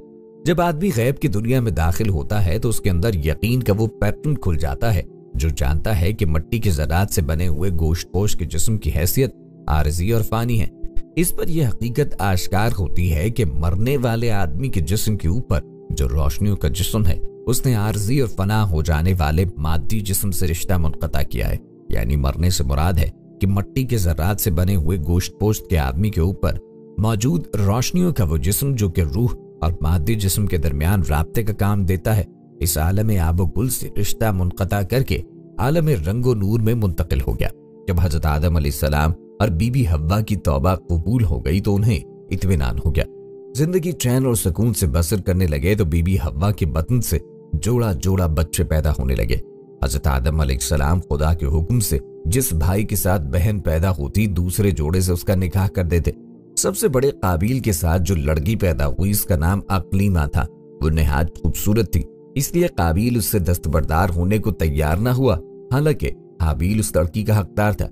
جب آدمی غیب کی دنیا میں داخل ہوتا ہے تو اس کے اندر یقین کا وہ پیٹرن کھل جاتا ہے جو جانتا ہے کہ مٹی کے ذرات سے بنے ہوئے گوشت پوش کے جسم کی حیثیت عارضی اور فانی ہے۔ اس پر یہ حقیقت آشکار ہوتی ہے کہ مرنے والے آدمی کے جسم کے اوپر جو روشنیوں کا جسم ہے اس نے عارضی اور فنا ہو جانے والے مادی جسم سے رشتہ منقطع کیا ہے، یعنی مرنے سے مراد ہے کہ مٹی کے ذرات سے بنے ہوئے گوشت پوشت کے آدمی کے اوپر موجود روشنیوں کا وہ جسم جو کہ روح اور مادی جسم کے درمیان رابطے کا کام دیتا ہے، اس عالم آب و گل سے رشتہ منقطع کر کے عالم رنگ و نور میں منتقل ہو گیا۔ جب حضرت آدم علیہ السلام اور بی بی حوا کی توبہ قبول ہو گئی تو انہیں اطمینان ہو گیا، زندگی چین اور سکون سے بسر کرنے لگے تو بی بی حوا کے بطن سے جوڑا جوڑا بچے پیدا ہونے لگے۔ حضرت آدم علیہ السلام خدا کے حکم سے جس بھائی کے ساتھ بہن پیدا ہوتی دوسرے جوڑے سے اس کا نکاح کر دیتے۔ سب سے بڑے قابیل کے ساتھ جو لڑکی پیدا ہوئی اس کا نام اقلیمہ تھا، وہ نہایت خوبصورت تھی، اس لیے قابیل اس سے دستبردار ہونے کو تیار نہ ہوا، حالانکہ حابیل اس لڑکی کا حقدار تھا۔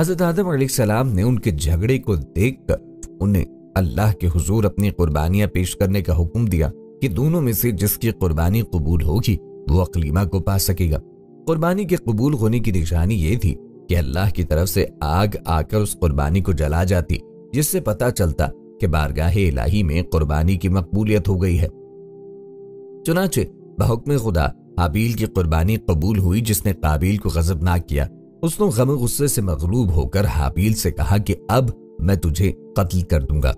حضرت آدم علیہ السلام نے ان کے جھگڑے کو دیکھ کر انہیں اللہ کے حضور اپنی قربانیاں پیش کرنے کا حکم دیا کہ دونوں میں سے جس کی قربانی قبول ہوگی وہ اقلیمہ کو پا سکے گا۔ قربانی کے قبول ہونے کی نشانی یہ تھی کہ اللہ کی طرف سے آگ آ کر اس قربانی کو جلا جاتی، جس سے پتہ چلتا کہ بارگاہ الہی میں قربانی کی مقبولیت ہو گئی ہے۔ چنانچہ بحکم خدا حابیل کی قربانی قبول ہوئی، جس نے قابیل کو غضبناک کیا۔ اس نے غم و غصے سے مغلوب ہو کر حابیل سے کہا کہ اب میں تجھے قتل کر دوں گا،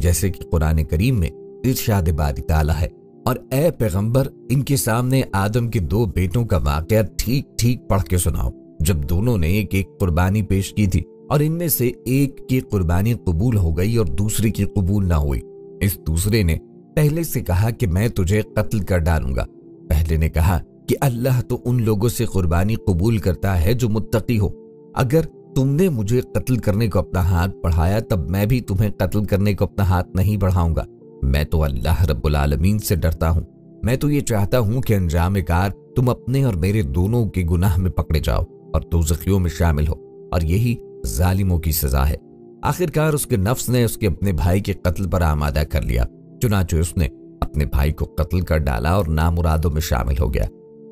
جیسے کہ قرآن کریم میں ارشاد باری تعالیٰ ہے۔ اور اے پیغمبر، ان کے سامنے آدم کے دو بیٹوں کا واقعہ ٹھیک ٹھیک پڑھ کے سناؤ، جب دونوں نے ایک ایک قربانی پیش کی تھی اور ان میں سے ایک کی قربانی قبول ہو گئی اور دوسری کی قبول نہ ہوئی۔ اس دوسرے نے پہلے سے کہا کہ میں تجھے قتل کر ڈالوں گا۔ پہلے نے کہا کہ اللہ تو ان لوگوں سے قربانی قبول کرتا ہے جو متقی ہو، اگر تم نے مجھے قتل کرنے کو اپنا ہاتھ بڑھایا تب میں بھی تمہیں قتل کرنے کو اپنا ہاتھ نہیں بڑھاؤں گا۔ میں تو اللہ رب العالمین سے ڈرتا ہوں، میں تو یہ چاہتا ہوں کہ انجام کار تم اپنے اور میرے دونوں کے گناہ میں پکڑے جاؤ اور دوزخیوں میں شامل ہو، اور یہی ظالموں کی سزا ہے۔ آخرکار اس کے نفس نے اس کے اپنے بھائی کے قتل پر آمادہ کر لیا، چنانچہ اس نے اپنے بھائی کو قتل کر ڈالا اور نامرادوں میں شامل ہو گیا۔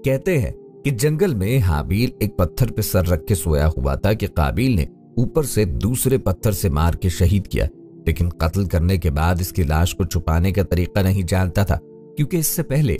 کہتے ہیں کہ جنگل میں حابیل ایک پتھر پہ سر رکھ کے سویا ہوا تھا کہ قابیل نے اوپر سے دوسرے پتھر سے مار کے شہید کیا، لیکن قتل کرنے کے بعد اس کی لاش کو چھپانے کا طریقہ نہیں جانتا تھا، کیونکہ اس سے پہلے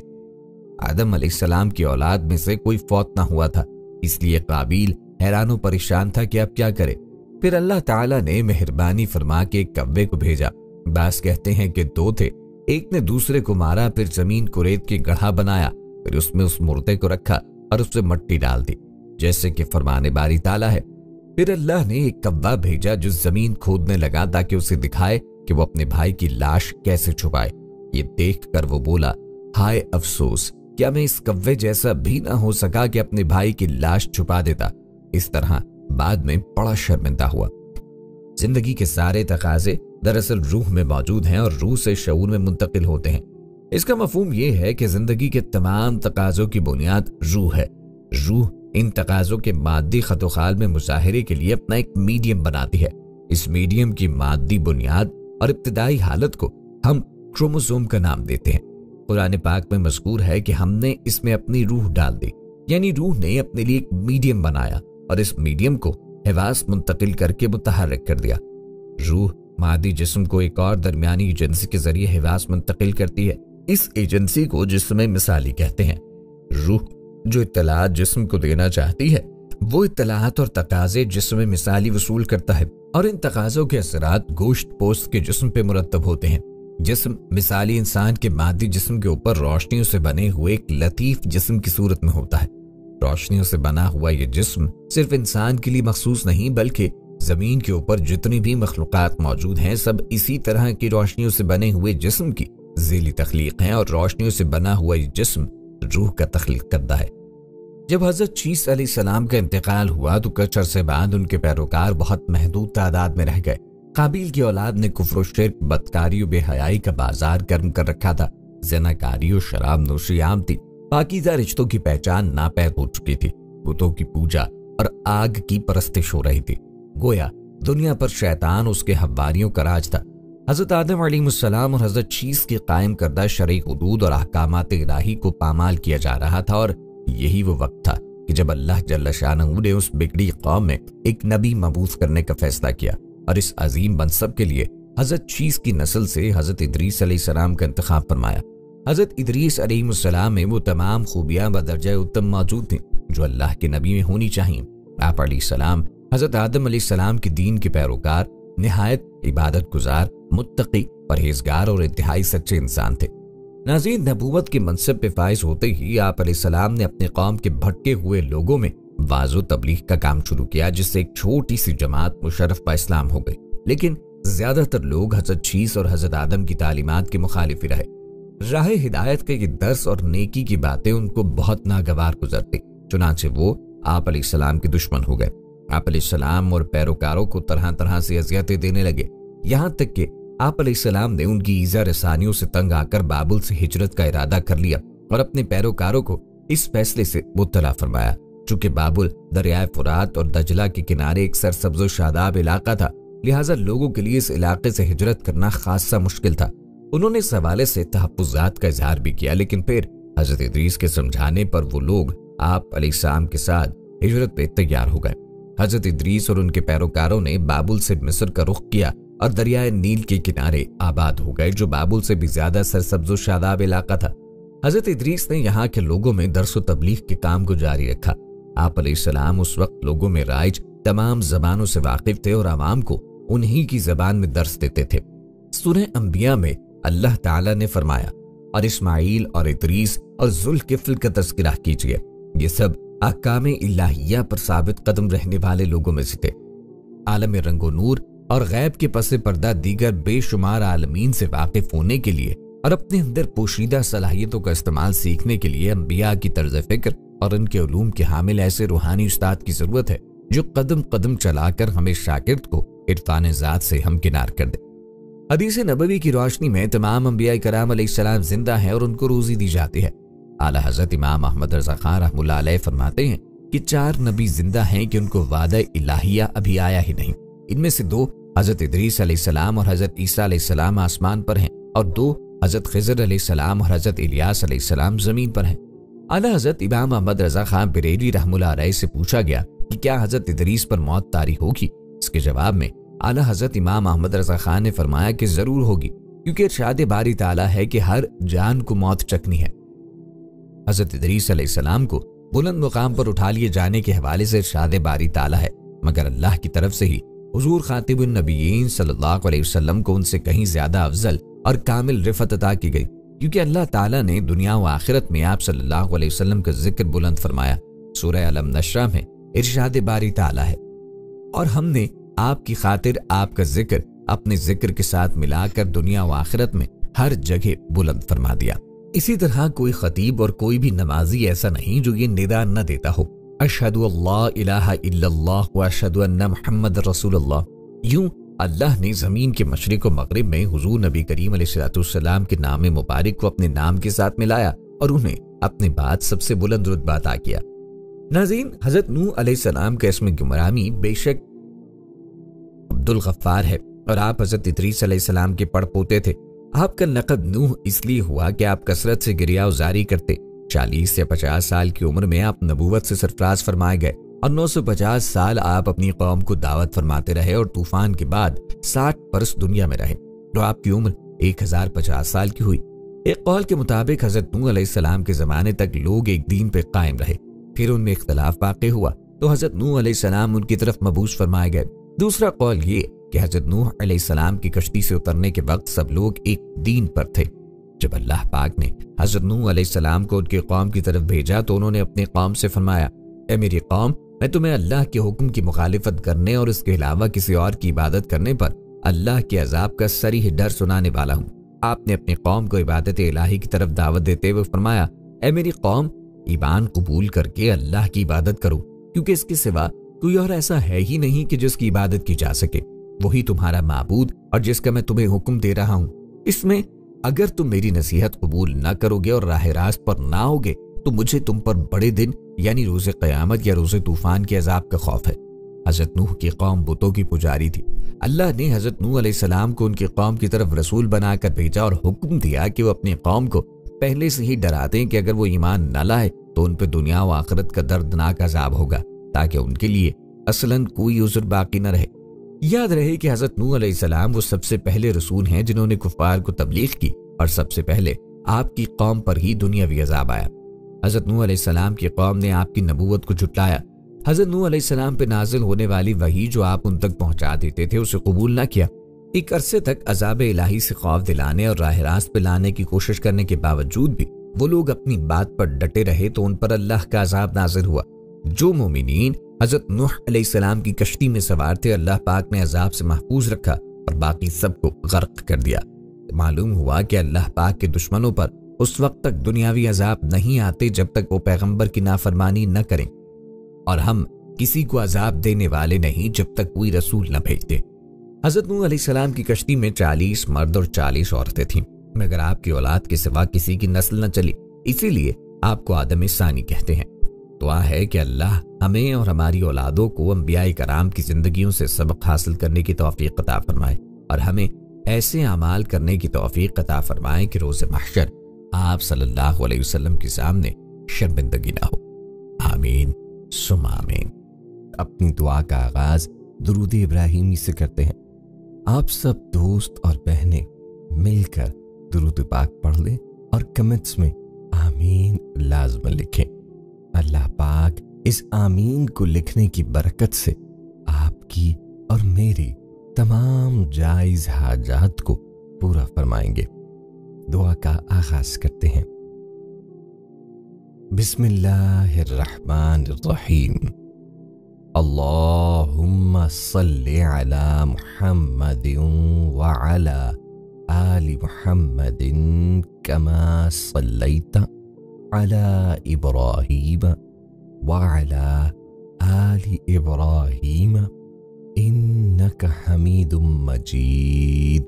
آدم علیہ السلام کی اولاد میں سے کوئی فوت نہ ہوا تھا، اس لیے قابیل حیران و پریشان تھا کہ اب کیا کرے۔ پھر اللہ تعالیٰ نے مہربانی فرما کے ایک کوے کو بھیجا۔ بعض کہتے ہیں کہ دو تھے، ایک نے دوسرے کو مارا، پھر زمین کو ریت کے گڑھا بنایا، پھر اس میں اس مردے کو رکھا اور اس سے مٹی ڈال دی، جیسے کہ فرمان باری تعالیٰ ہے۔ پھر اللہ نے ایک کوا بھیجا جو زمین کھودنے لگا تاکہ اسے دکھائے کہ وہ اپنے بھائی کی لاش کیسے چھپائے۔ یہ دیکھ کر وہ بولا، ہائے افسوس، کیا میں اس کوے جیسا بھی نہ ہو سکا کہ اپنے بھائی کی لاش چھپا دیتا۔ اس طرح بعد میں بڑا شرمندہ ہوا۔ زندگی کے سارے تقاضے دراصل روح میں موجود ہیں اور روح سے شعور میں منتقل ہوتے ہیں۔ اس کا مفہوم یہ ہے کہ زندگی کے تمام تقاضوں کی بنیاد روح ہے۔ روح ان تقاضوں کے مادی خط و خال میں مظاہرے کے لیے اپنا ایک میڈیم بناتی ہے۔ اس میڈیم کی مادی بنیاد اور ابتدائی حالت کو ہم کروموسوم کا نام دیتے ہیں۔ قرآن پاک میں مذکور ہے کہ ہم نے اس میں اپنی روح ڈال دی، یعنی روح نے اپنے لیے ایک میڈیم بنایا اور اس میڈیم کو حواس منتقل کر کے متحرک کر دیا۔ روح مادی جسم کو ایک اور درمیانی ایجنسی کے ذریعے حواس منتقل کرتی ہے۔ اس ایجنسی کو جسم مثالی کہتے ہیں۔ روح جو اطلاعات جسم کو دینا چاہتی ہے وہ اطلاعات اور تقاضے جسم مثالی وصول کرتا ہے، اور ان تقاضوں کے اثرات گوشت پوست کے جسم پہ مرتب ہوتے ہیں۔ جسم مثالی انسان کے مادی جسم کے اوپر روشنیوں سے بنے ہوئے ایک لطیف جسم کی صورت میں ہوتا ہے۔ روشنیوں سے بنا ہوا یہ جسم صرف انسان کے لیے مخصوص نہیں، بلکہ زمین کے اوپر جتنی بھی مخلوقات موجود ہیں سب اسی طرح کی روشنیوں سے بنے ہوئے جسم کی ذیلی تخلیق ہیں، اور روشنیوں سے بنا ہوا یہ جسم روح کا تخلیق کردہ ہے۔ جب حضرت عیسیٰ علیہ السلام کا انتقال ہوا تو کچھ عرصے بعد ان کے پیروکار بہت محدود تعداد میں رہ گئے۔ قابیل کی اولاد نے کفر و شرک، بدکاری و بے حیائی کا بازار گرم کر رکھا تھا۔ زناکاری و شراب نوشی عام تھی۔ پاکیزہ رشتوں کی پہچان ناپید ہو چکی تھی۔ بتوں کی پوجا اور آگ کی پرستش ہو رہی تھی۔ گویا دنیا پر شیطان اس کے حواریوں کا راج تھا۔ حضرت آدم علیہ السلام اور حضرت شیس کے قائم کردہ شرعی حدود اور احکامات الہی کو پامال کیا جا رہا تھا، اور یہی وہ وقت تھا کہ جب اللہ جل شانہ نے اس بگڑی قوم میں ایک نبی مبعوث کرنے کا فیصلہ کیا، اور اس عظیم منصب کے لیے حضرت شیس کی نسل سے حضرت ادریس علیہ السلام کا انتخاب فرمایا۔ حضرت ادریس علیہ السلام میں وہ تمام خوبیاں بدرجہ اتم موجود تھیں جو اللہ کے نبی میں ہونی چاہیے۔ آپ علیہ السلام حضرت آدم علیہ السلام کے دین کے پیروکار، نہایت عبادت گزار، متقی، پرہیزگار اور انتہائی سچے انسان تھے۔ ناظرین، نبوت کے منصب پہ فائز ہوتے ہی آپ علیہ السلام نے اپنے قوم کے بھٹکے ہوئے لوگوں میں واعظ و تبلیغ کا کام شروع کیا، جس سے ایک چھوٹی سی جماعت مشرف با اسلام ہو گئی، لیکن زیادہ تر لوگ حضرت شیس اور حضرت آدم کی تعلیمات کے مخالف ہی رہے۔ راہ ہدایت کا یہ درس اور نیکی کی باتیں ان کو بہت ناگوار گزرتی، چنانچہ وہ آپ علیہ السلام کے دشمن ہو گئے۔ آپ علیہ السلام اور پیروکاروں کو طرح طرح سے اذیتیں دینے لگے، یہاں تک کہ آپ علیہ السلام نے ان کی ایذا رسانیوں سے تنگ آ کر بابل سے ہجرت کا ارادہ کر لیا اور اپنے پیروکاروں کو اس فیصلے سے مبتلا فرمایا۔ چونکہ بابل دریائے فرات اور دجلہ کے کنارے ایک سرسبز و شاداب علاقہ تھا، لہٰذا لوگوں کے لیے اس علاقے سے ہجرت کرنا خاصا مشکل تھا۔ انہوں نے اس حوالے سے تحفظات کا اظہار بھی کیا، لیکن پھر حضرت ادریس کے سمجھانے پر وہ لوگ آپ علیہ السلام کے ساتھ ہجرت پہ تیار ہو گئے۔ حضرت ادریس اور ان کے پیروکاروں نے بابل سے مصر کا رخ کیا اور دریائے نیل کے کنارے آباد ہو گئے، جو بابل سے بھی زیادہ سرسبز و شاداب علاقہ تھا۔ حضرت ادریس نے یہاں کے لوگوں میں درس و تبلیغ کے کام کو جاری رکھا۔ آپ علیہ السلام اس وقت لوگوں میں رائج تمام زبانوں سے واقف تھے اور عوام کو انہی کی زبان میں درس دیتے تھے۔ سورہ انبیاء میں اللہ تعالیٰ نے فرمایا، اور اسماعیل اور ادریس اور ذوالکفل کا تذکرہ کیجیے، یہ سب احکام الہیہ پر ثابت قدم رہنے والے لوگوں میں سے تھے۔ عالم رنگ و نور اور غیب کے پس پردہ دیگر بے شمار عالمین سے واقف ہونے کے لیے اور اپنے اندر پوشیدہ صلاحیتوں کا استعمال سیکھنے کے لیے انبیاء کی طرز فکر اور ان کے علوم کے حامل ایسے روحانی استاد کی ضرورت ہے جو قدم قدم چلا کر ہمیں شاگرد کو عرفان ذات سے ہمکنار کر دے۔ حدیث نبوی کی روشنی میں تمام انبیاء کرام علیہ السلام زندہ ہیں اور ان کو روزی دی جاتی ہے۔ اعلیٰ حضرت امام احمد رضا خان رحمۃ اللہ علیہ فرماتے ہیں کہ 4 نبی زندہ ہیں کہ ان کو وعدہ الہیہ ابھی آیا ہی نہیں۔ ان میں سے 2 حضرت ادریس علیہ السلام اور حضرت عیسیٰ علیہ السلام آسمان پر ہیں، اور 2 حضرت خضر علیہ السلام اور حضرت الیاس علیہ السلام زمین پر ہیں۔ اعلیٰ حضرت امام احمد رضا خان بریلوی رحمۃ اللہ علیہ سے پوچھا گیا کہ کیا حضرت ادریس پر موت طاری ہوگی؟ اس کے جواب میں اعلیٰ حضرت امام احمد رضا خان نے فرمایا کہ ضرور ہوگی، کیونکہ ارشاد باری تعالیٰ ہے کہ ہر جان کو موت چکھنی ہے۔ حضرت ادریس علیہ السلام کو بلند مقام پر اٹھا لیے جانے کے حوالے سے ارشاد باری تعالیٰ ہے، مگر اللہ کی طرف سے ہی حضور خاتم النبیین صلی اللہ علیہ وسلم کو ان سے کہیں زیادہ افضل اور کامل رفعت عطا کی گئی، کیونکہ اللہ تعالیٰ نے دنیا و آخرت میں آپ صلی اللہ علیہ وسلم کا ذکر بلند فرمایا۔ سورہ علم نشرہ میں ارشاد باری تعالیٰ ہے، اور ہم نے آپ کی خاطر آپ کا ذکر اپنے ذکر کے ساتھ ملا کر دنیا و آخرت میں ہر جگہ بلند فرما دیا۔ اسی طرح کوئی خطیب اور کوئی بھی نمازی ایسا نہیں جو یہ ندا نہ دیتا ہو، اشہد اللہ الہ الا اللہ و اشہد ان محمد رسول اللہ۔ یوں اللہ نے زمین کے مشرق و مغرب میں حضور نبی کریم علیہ السلام کے نام مبارک کو اپنے نام کے ساتھ ملایا اور انہیں اپنے بعد سب سے بلند رتبہ عطا کیا۔ ناظرین، حضرت نوح علیہ السلام کا اسم گرامی بے شک عبد الغفار ہے، اور آپ حضرت ادریس علیہ السلام کے پڑ پوتے تھے۔ آپ کا لقب نوح اس لیے ہوا کہ آپ کثرت سے گریہ وزاری کرتے۔ 40 سے 50 سال کی عمر میں آپ نبوت سے سرفراز فرمائے گئے، اور 950 سال آپ اپنی قوم کو دعوت فرماتے رہے، اور طوفان کے بعد 60 برس دنیا میں رہے تو آپ کی عمر 1050 سال کی ہوئی۔ ایک قول کے مطابق حضرت نوح علیہ السلام کے زمانے تک لوگ ایک دین پہ قائم رہے، پھر ان میں اختلاف واقع ہوا تو حضرت نوح علیہ السلام ان کی طرف مبعوث فرمائے گئے۔ دوسرا قول یہ کہ حضرت نوح علیہ السلام کی کشتی سے اترنے کے وقت سب لوگ ایک دین پر تھے۔ جب اللہ پاک نے حضرت نوح علیہ السلام کو ان کی قوم کی طرف بھیجا تو انہوں نے اپنی قوم سے فرمایا، اے میری قوم، میں تمہیں اللہ کے حکم کی مخالفت کرنے اور اس کے علاوہ کسی اور کی عبادت کرنے پر اللہ کے عذاب کا صریح ڈر سنانے والا ہوں۔ آپ نے اپنی قوم کو عبادت الہی کی طرف دعوت دیتے ہوئے فرمایا، اے میری قوم، ایمان قبول کر کے اللہ کی عبادت کرو، کیونکہ اس کے سوا کوئی اور ایسا ہے ہی نہیں کہ جس کی عبادت کی جا سکے، وہی تمہارا معبود اور جس کا میں تمہیں حکم دے رہا ہوں۔ اس میں اگر تم میری نصیحت قبول نہ کرو گے اور راہ راست پر نہ ہوگے تو مجھے تم پر بڑے دن یعنی روز قیامت یا روز طوفان کے عذاب کا خوف ہے۔ حضرت نوح کی قوم بتوں کی پجاری تھی۔ اللہ نے حضرت نوح علیہ السلام کو ان کی قوم کی طرف رسول بنا کر بھیجا اور حکم دیا کہ وہ اپنی قوم کو پہلے سے ہی ڈرا دیں کہ اگر وہ ایمان نہ لائے تو ان پہ دنیا و آخرت کا دردناک عذاب ہوگا، تاکہ ان کے لیے اصلاً کوئی عذر باقی نہ رہے۔ یاد رہے کہ حضرت نوح علیہ السلام وہ سب سے پہلے رسول ہیں جنہوں نے کفار کو تبلیغ کی، اور سب سے پہلے آپ کی قوم پر ہی دنیاوی عذاب آیا۔ حضرت نوح علیہ السلام کی قوم نے آپ کی نبوت کو جھٹلایا۔ حضرت نوح علیہ السلام پہ نازل ہونے والی وحی جو آپ ان تک پہنچا دیتے تھے اسے قبول نہ کیا۔ ایک عرصے تک عذاب الہی سے خوف دلانے اور راہ راست پہ لانے کی کوشش کرنے کے باوجود بھی وہ لوگ اپنی بات پر ڈٹے رہے تو ان پر اللہ کا عذاب نازل ہوا۔ جو مومنین حضرت نوح علیہ السلام کی کشتی میں سوار تھے اللہ پاک نے عذاب سے محفوظ رکھا اور باقی سب کو غرق کر دیا۔ معلوم ہوا کہ اللہ پاک کے دشمنوں پر اس وقت تک دنیاوی عذاب نہیں آتے جب تک وہ پیغمبر کی نافرمانی نہ کریں، اور ہم کسی کو عذاب دینے والے نہیں جب تک کوئی رسول نہ بھیجتے۔ حضرت نوح علیہ السلام کی کشتی میں 40 مرد اور 40 عورتیں تھیں، مگر آپ کی اولاد کے سوا کسی کی نسل نہ چلی، اسی لیے آپ کو آدم ثانی کہتے ہیں۔ دعا ہے کہ اللہ ہمیں اور ہماری اولادوں کو انبیاء کرام کی زندگیوں سے سبق حاصل کرنے کی توفیق عطا فرمائے، اور ہمیں ایسے اعمال کرنے کی توفیق عطا فرمائے کہ روز محشر آپ صلی اللہ علیہ وسلم کے سامنے شرمندگی نہ ہو۔ آمین ثم آمین۔ اپنی دعا کا آغاز درود ابراہیمی سے کرتے ہیں۔ آپ سب دوست اور بہنیں مل کر درود پاک پڑھ لیں اور کمنٹس میں آمین لازم لکھیں۔ اللہ پاک اس آمین کو لکھنے کی برکت سے آپ کی اور میری تمام جائز حاجات کو پورا فرمائیں گے۔ دعا کا آغاز کرتے ہیں۔ بسم اللہ الرحمن الرحیم۔ اللہم صلی علی محمد وعلی آل محمد کما صلیت علی ابراہیم وعلی آل ابراہیم انک حمید مجید۔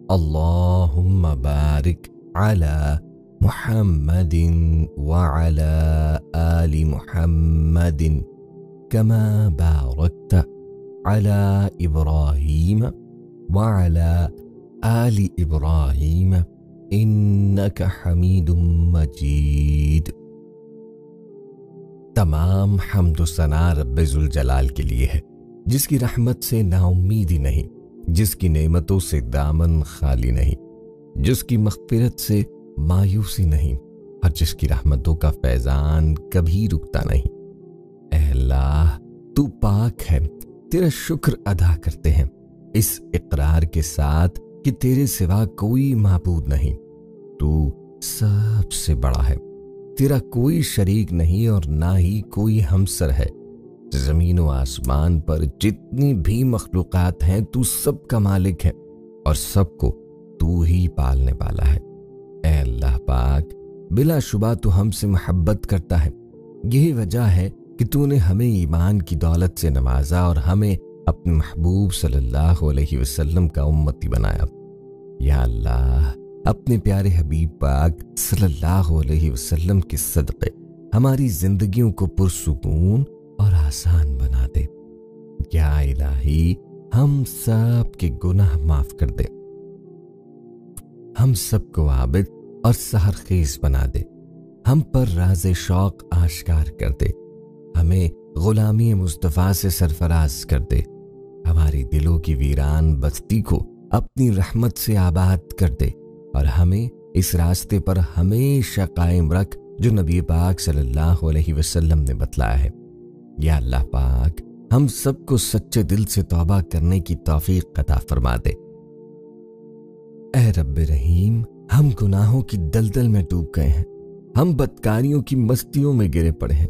اللہم بارک علی محمد وعلى آل محمد كما باركت على إبراهيم وعلى آل إبراهيم إنك حميد مجيد۔ تمام حمد و ثنا رب ذوالجلال کے لیے ہے، جس کی رحمت سے نا امیدی نہیں، جس کی نعمتوں سے دامن خالی نہیں، جس کی مغفرت سے مایوسی نہیں، اور جس کی رحمتوں کا فیضان کبھی رکتا نہیں۔ اے اللہ تو پاک ہے، تیرا شکر ادا کرتے ہیں اس اقرار کے ساتھ کہ تیرے سوا کوئی معبود نہیں، تو سب سے بڑا ہے، تیرا کوئی شریک نہیں اور نہ ہی کوئی ہمسر ہے۔ زمین و آسمان پر جتنی بھی مخلوقات ہیں تو سب کا مالک ہے اور سب کو تو ہی پالنے والا ہے۔ اے اللہ پاک بلا شبہ تو ہم سے محبت کرتا ہے، یہی وجہ ہے کہ تو نے ہمیں ایمان کی دولت سے نوازا اور ہمیں اپنے محبوب صلی اللہ علیہ وسلم کا امتی بنایا۔ یا اللہ اپنے پیارے حبیب پاک صلی اللہ علیہ وسلم کے صدقے ہماری زندگیوں کو پرسکون اور آسان بنا دے۔ یا الہی ہم سب کے گناہ معاف کر دے، ہم سب کو عابد اور سحر خیز بنا دے، ہم پر راز شوق آشکار کر دے، ہمیں غلامی مصطفیٰ سے سرفراز کر دے، ہماری دلوں کی ویران بستی کو اپنی رحمت سے آباد کر دے، اور ہمیں اس راستے پر ہمیشہ قائم رکھ جو نبی پاک صلی اللہ علیہ وسلم نے بتلایا ہے۔ یا اللہ پاک ہم سب کو سچے دل سے توبہ کرنے کی توفیق عطا فرما دے۔ اے رب رحیم ہم گناہوں کی دلدل میں ڈوب گئے ہیں، ہم بدکاریوں کی مستیوں میں گرے پڑے ہیں،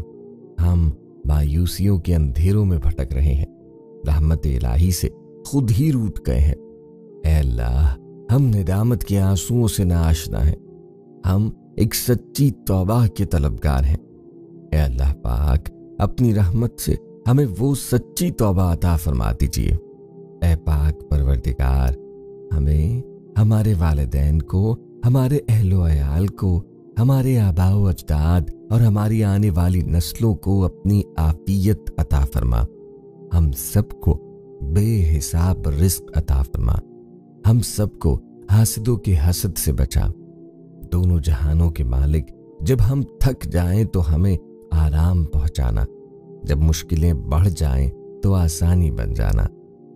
ہم مایوسیوں کے اندھیروں میں بھٹک رہے ہیں، رحمت الہی سے خود ہی روٹھ گئے ہیں۔ اے اللہ ہم ندامت کے آنسوؤں سے ناآشنا ہیں، ہم ایک سچی توبہ کے طلبگار ہیں۔ اے اللہ پاک اپنی رحمت سے ہمیں وہ سچی توبہ عطا فرما دیجیے۔ اے پاک پروردگار ہمیں، ہمارے والدین کو، ہمارے اہل و عیال کو، ہمارے آباء و اجداد اور ہماری آنے والی نسلوں کو اپنی عافیت عطا فرما۔ ہم سب کو بے حساب رزق عطا فرما۔ ہم سب کو حاسدوں کے حسد سے بچا۔ دونوں جہانوں کے مالک، جب ہم تھک جائیں تو ہمیں آرام پہنچانا، جب مشکلیں بڑھ جائیں تو آسانی بن جانا۔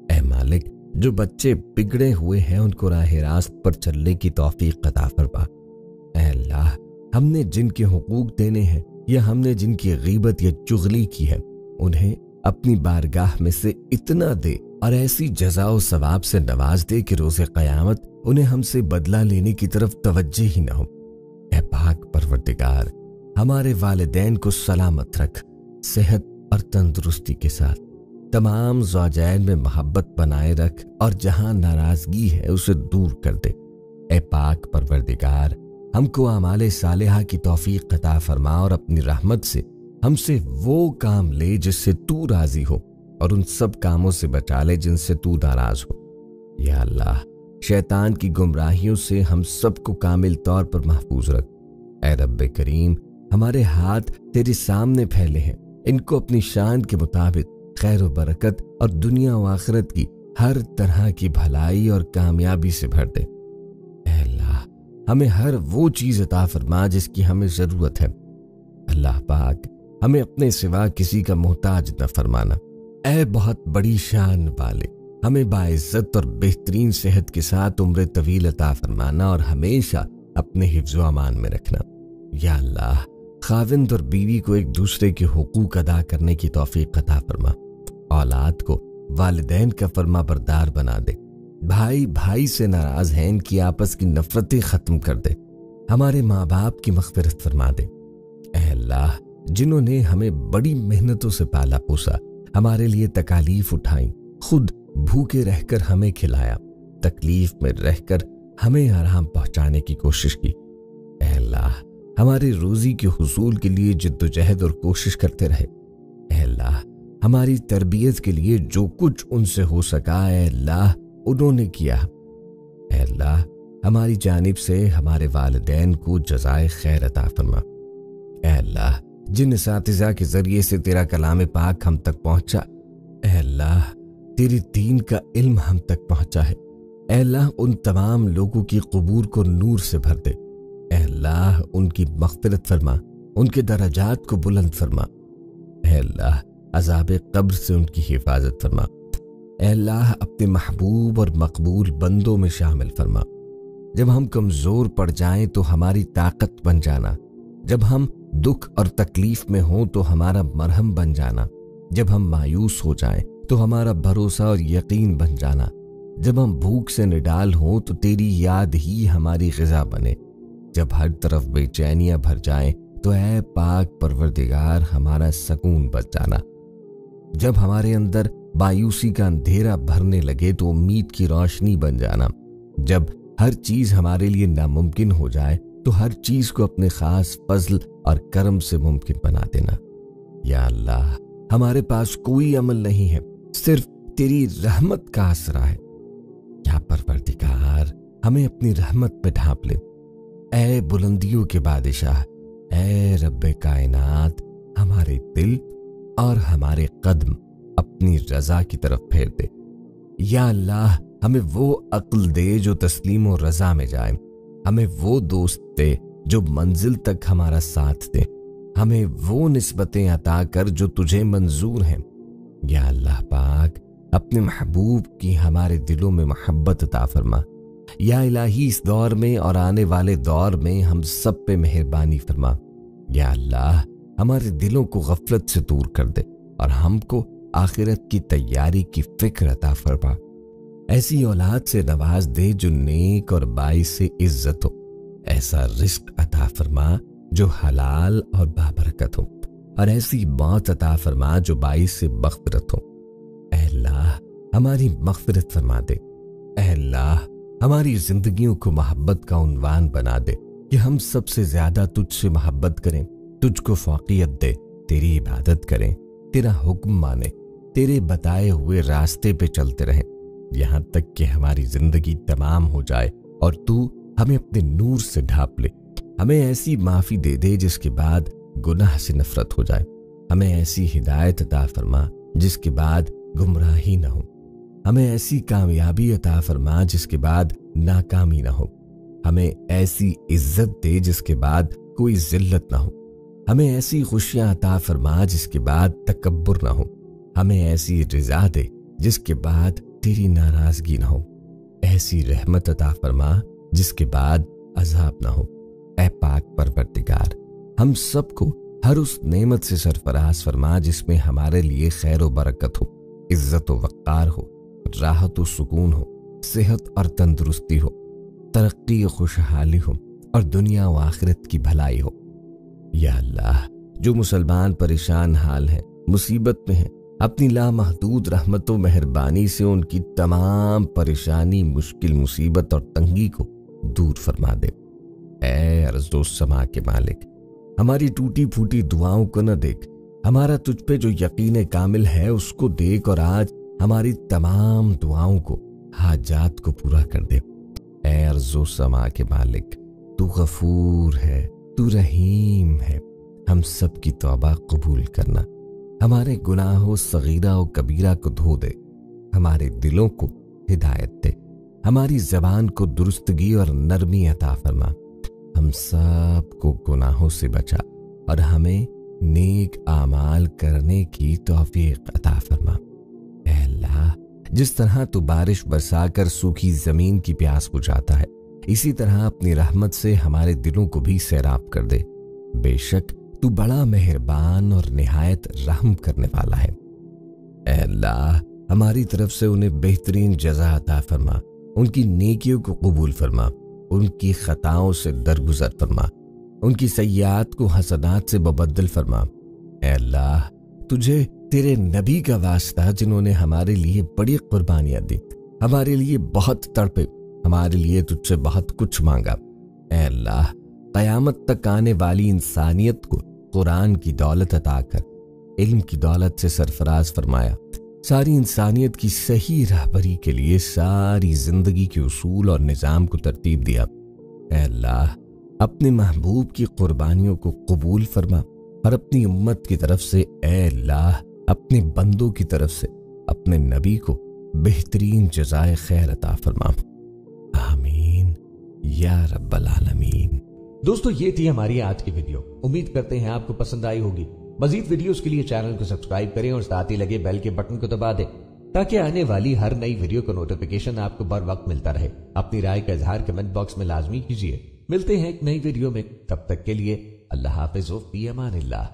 اے مالک، جو بچے بگڑے ہوئے ہیں ان کو راہ راست پر چلنے کی توفیق عطا فرما۔ اے اللہ، ہم نے جن کے حقوق دینے ہیں یا ہم نے جن کی غیبت یا چغلی کی ہے، انہیں اپنی بارگاہ میں سے اتنا دے اور ایسی جزا و ثواب سے نواز دے کہ روز قیامت انہیں ہم سے بدلہ لینے کی طرف توجہ ہی نہ ہو۔ اے پاک پروردگار، ہمارے والدین کو سلامت رکھ، صحت اور تندرستی کے ساتھ۔ تمام زوجین میں محبت بنائے رکھ اور جہاں ناراضگی ہے اسے دور کر دے۔ اے پاک پروردگار، ہم کو اعمال صالحہ کی توفیق عطا فرما اور اپنی رحمت سے ہم سے وہ کام لے جس سے تو راضی ہو، اور ان سب کاموں سے بچا لے جن سے تو ناراض ہو۔ یا اللہ، شیطان کی گمراہیوں سے ہم سب کو کامل طور پر محفوظ رکھ۔ اے رب کریم، ہمارے ہاتھ تیرے سامنے پھیلے ہیں، ان کو اپنی شان کے مطابق خیر و برکت اور دنیا و آخرت کی ہر طرح کی بھلائی اور کامیابی سے بھر دے۔ اے اللہ، ہمیں ہر وہ چیز عطا فرما جس کی ہمیں ضرورت ہے۔ اللہ پاک، ہمیں اپنے سوا کسی کا محتاج نہ فرمانا۔ اے بہت بڑی شان والے، ہمیں باعزت اور بہترین صحت کے ساتھ عمر طویل عطا فرمانا اور ہمیشہ اپنے حفظ و امان میں رکھنا۔ یا اللہ، خاوند اور بیوی کو ایک دوسرے کے حقوق ادا کرنے کی توفیق عطا فرما۔ اولاد کو والدین کا فرما بردار بنا دے۔ بھائی بھائی سے ناراض ہیں، ان کی آپس کی نفرتیں ختم کر دے۔ ہمارے ماں باپ کی مغفرت فرما دے۔ اے اللہ، جنہوں نے ہمیں بڑی محنتوں سے پالا پوسا، ہمارے لیے تکالیف اٹھائیں، خود بھوکے رہ کر ہمیں کھلایا، تکلیف میں رہ کر ہمیں آرام پہنچانے کی کوشش کی، اے اللہ ہماری روزی کے حصول کے لیے جدوجہد اور کوشش کرتے رہے۔ اے اللہ، ہماری تربیت کے لیے جو کچھ ان سے ہو سکا، اے اللہ انہوں نے کیا۔ اے اللہ، ہماری جانب سے ہمارے والدین کو جزائے خیر عطا فرما۔ اے اللہ، جن اساتذہ کے ذریعے سے تیرا کلام پاک ہم تک پہنچا، اے اللہ تیری دین کا علم ہم تک پہنچا ہے، اے اللہ ان تمام لوگوں کی قبور کو نور سے بھر دے۔ اے اللہ، ان کی مغفرت فرما، ان کے درجات کو بلند فرما۔ اے اللہ، عذاب قبر سے ان کی حفاظت فرما۔ اے اللہ، اپنے محبوب اور مقبول بندوں میں شامل فرما۔ جب ہم کمزور پڑ جائیں تو ہماری طاقت بن جانا، جب ہم دکھ اور تکلیف میں ہوں تو ہمارا مرہم بن جانا، جب ہم مایوس ہو جائیں تو ہمارا بھروسہ اور یقین بن جانا، جب ہم بھوک سے نڈال ہوں تو تیری یاد ہی ہماری غذا بنے، جب ہر طرف بے چینیاں بھر جائیں تو اے پاک پروردگار ہمارا سکون بچ جانا، جب ہمارے اندر مایوسی کا اندھیرا بھرنے لگے تو امید کی روشنی بن جانا، جب ہر چیز ہمارے لیے ناممکن ہو جائے تو ہر چیز کو اپنے خاص فضل اور کرم سے ممکن بنا دینا۔ یا اللہ، ہمارے پاس کوئی عمل نہیں ہے، صرف تیری رحمت کا آسرا ہے۔ یا پروردگار، ہمیں اپنی رحمت میں ڈھانپ لے۔ اے بلندیوں کے بادشاہ، اے رب کائنات، ہمارے دل اور ہمارے قدم اپنی رضا کی طرف پھیر دے۔ یا اللہ، ہمیں وہ عقل دے جو تسلیم و رضا میں جائے، ہمیں وہ دوست دے جو منزل تک ہمارا ساتھ دے، ہمیں وہ نسبتیں عطا کر جو تجھے منظور ہیں۔ یا اللہ پاک، اپنے محبوب کی ہمارے دلوں میں محبت عطا فرما۔ یا الہی، اس دور میں اور آنے والے دور میں ہم سب پہ مہربانی فرما۔ یا اللہ، ہمارے دلوں کو غفلت سے دور کر دے اور ہم کو آخرت کی تیاری کی فکر عطا فرما۔ ایسی اولاد سے نواز دے جو نیک اور باعث عزت ہو، ایسا رزق عطا فرما جو حلال اور بابرکت ہو، اور ایسی موت عطا فرما جو باعث مغفرت ہو۔ اے اللہ، ہماری مغفرت فرما دے۔ اے اللہ، ہماری زندگیوں کو محبت کا عنوان بنا دے کہ ہم سب سے زیادہ تجھ سے محبت کریں، تجھ کو فوقیت دے، تیری عبادت کریں، تیرا حکم مانیں، تیرے بتائے ہوئے راستے پہ چلتے رہیں، یہاں تک کہ ہماری زندگی تمام ہو جائے اور تو ہمیں اپنے نور سے ڈھانپ لے۔ ہمیں ایسی معافی دے دے جس کے بعد गुनाह से नफरत हो जाए। हमें ऐसी हिदायत अता फरमा जिसके बाद गुमराही न हो। हमें ऐसी कामयाबी अता फरमा जिसके बाद नाकामी न हो। हमें ऐसी इज्जत दे जिसके बाद कोई जिल्लत न हो। हमें ऐसी खुशियां अता फरमा जिसके बाद तकब्बुर न हो। हमें ऐसी रज़ा दे जिसके बाद तेरी नाराजगी न हो। ऐसी रहमत अता फरमा जिसके बाद अज़ाब न हो। ऐ पाक परवरदिगार, हम सबको हर उस नेमत से सरफराज फरमा जिसमें हमारे लिए खैर व बरकत हो, इज्जत व वक़ार हो, राहत व सुकून हो, सेहत और तंदुरुस्ती हो, तरक्की व खुशहाली हो और दुनिया व आखिरत की भलाई हो। या अल्लाह, जो मुसलमान परेशान हाल हैं, मुसीबत में हैं, अपनी लामहदूद रहमत व मेहरबानी से उनकी तमाम परेशानी, मुश्किल, मुसीबत और तंगी को दूर फरमा दे। ऐ अर्ज़ व समा के मालिक, हमारी टूटी फूटी दुआओं को न देख, हमारा तुझ पे जो यकीन कामिल है उसको देख और आज हमारी तमाम दुआओं को, हाजात को पूरा कर दे। ऐ अर्ज़ व समा के मालिक, तू गफूर है, तू रहीम है, हम सब की तौबा कबूल करना। हमारे गुनाहों सगीरा और कबीरा को धो दे, हमारे दिलों को हिदायत दे, हमारी ज़बान को दुरुस्तगी और नरमी अता फरमा। हम सब को गुनाहों से बचा और हमें नेक आमाल करने की तौफीक अता फरमा। ऐ अल्लाह, जिस तरह तू बारिश बरसाकर सूखी जमीन की प्यास बुझाता है, इसी तरह अपनी रहमत से हमारे दिलों को भी सैराब कर दे। बेशक तू बड़ा मेहरबान और निहायत रहम करने वाला है। ऐ अल्लाह, हमारी तरफ से उन्हें बेहतरीन जज़ा अता फरमा, उनकी नेकियों को कबूल फरमा, उनकी खताओं से दरगुजर फरमा, उनकी सय्यात को हसनात से मुबद्दल फरमा। ऐ अल्लाह, तुझे तेरे नबी का वास्ता जिन्होंने हमारे लिए बड़ी कुर्बानियां दी, हमारे लिए बहुत तड़पे, हमारे लिए तुझसे बहुत कुछ मांगा। ऐ अल्लाह, क़यामत तक आने वाली इंसानियत को कुरान की दौलत अता कर, इल्म की दौलत से सरफराज फरमाया, सारी इंसानियत की सही रहबरी के लिए सारी जिंदगी के उसूल और निज़ाम को तरतीब दिया। ऐ अल्लाह, अपने महबूब की कुर्बानियों को कबूल फरमा और अपनी उम्मत की तरफ से, ऐ अल्लाह, अपने बंदों की तरफ से अपने नबी को बेहतरीन जज़ाए खैर अता फरमा। आमीन या रब्बल आलमीन। दोस्तों, ये थी हमारी आज की वीडियो। उम्मीद करते हैं आपको पसंद आई होगी। मजीद वीडियोस के लिए चैनल को सब्सक्राइब करें और साथ ही लगे बेल के बटन को दबा दें ताकि आने वाली हर नई वीडियो का नोटिफिकेशन आपको बर वक्त मिलता रहे। अपनी राय का इजहार कमेंट बॉक्स में लाजमी कीजिए। मिलते हैं एक नई वीडियो में, तब तक के लिए अल्लाह हाफिज व फी अमानिल्लाह।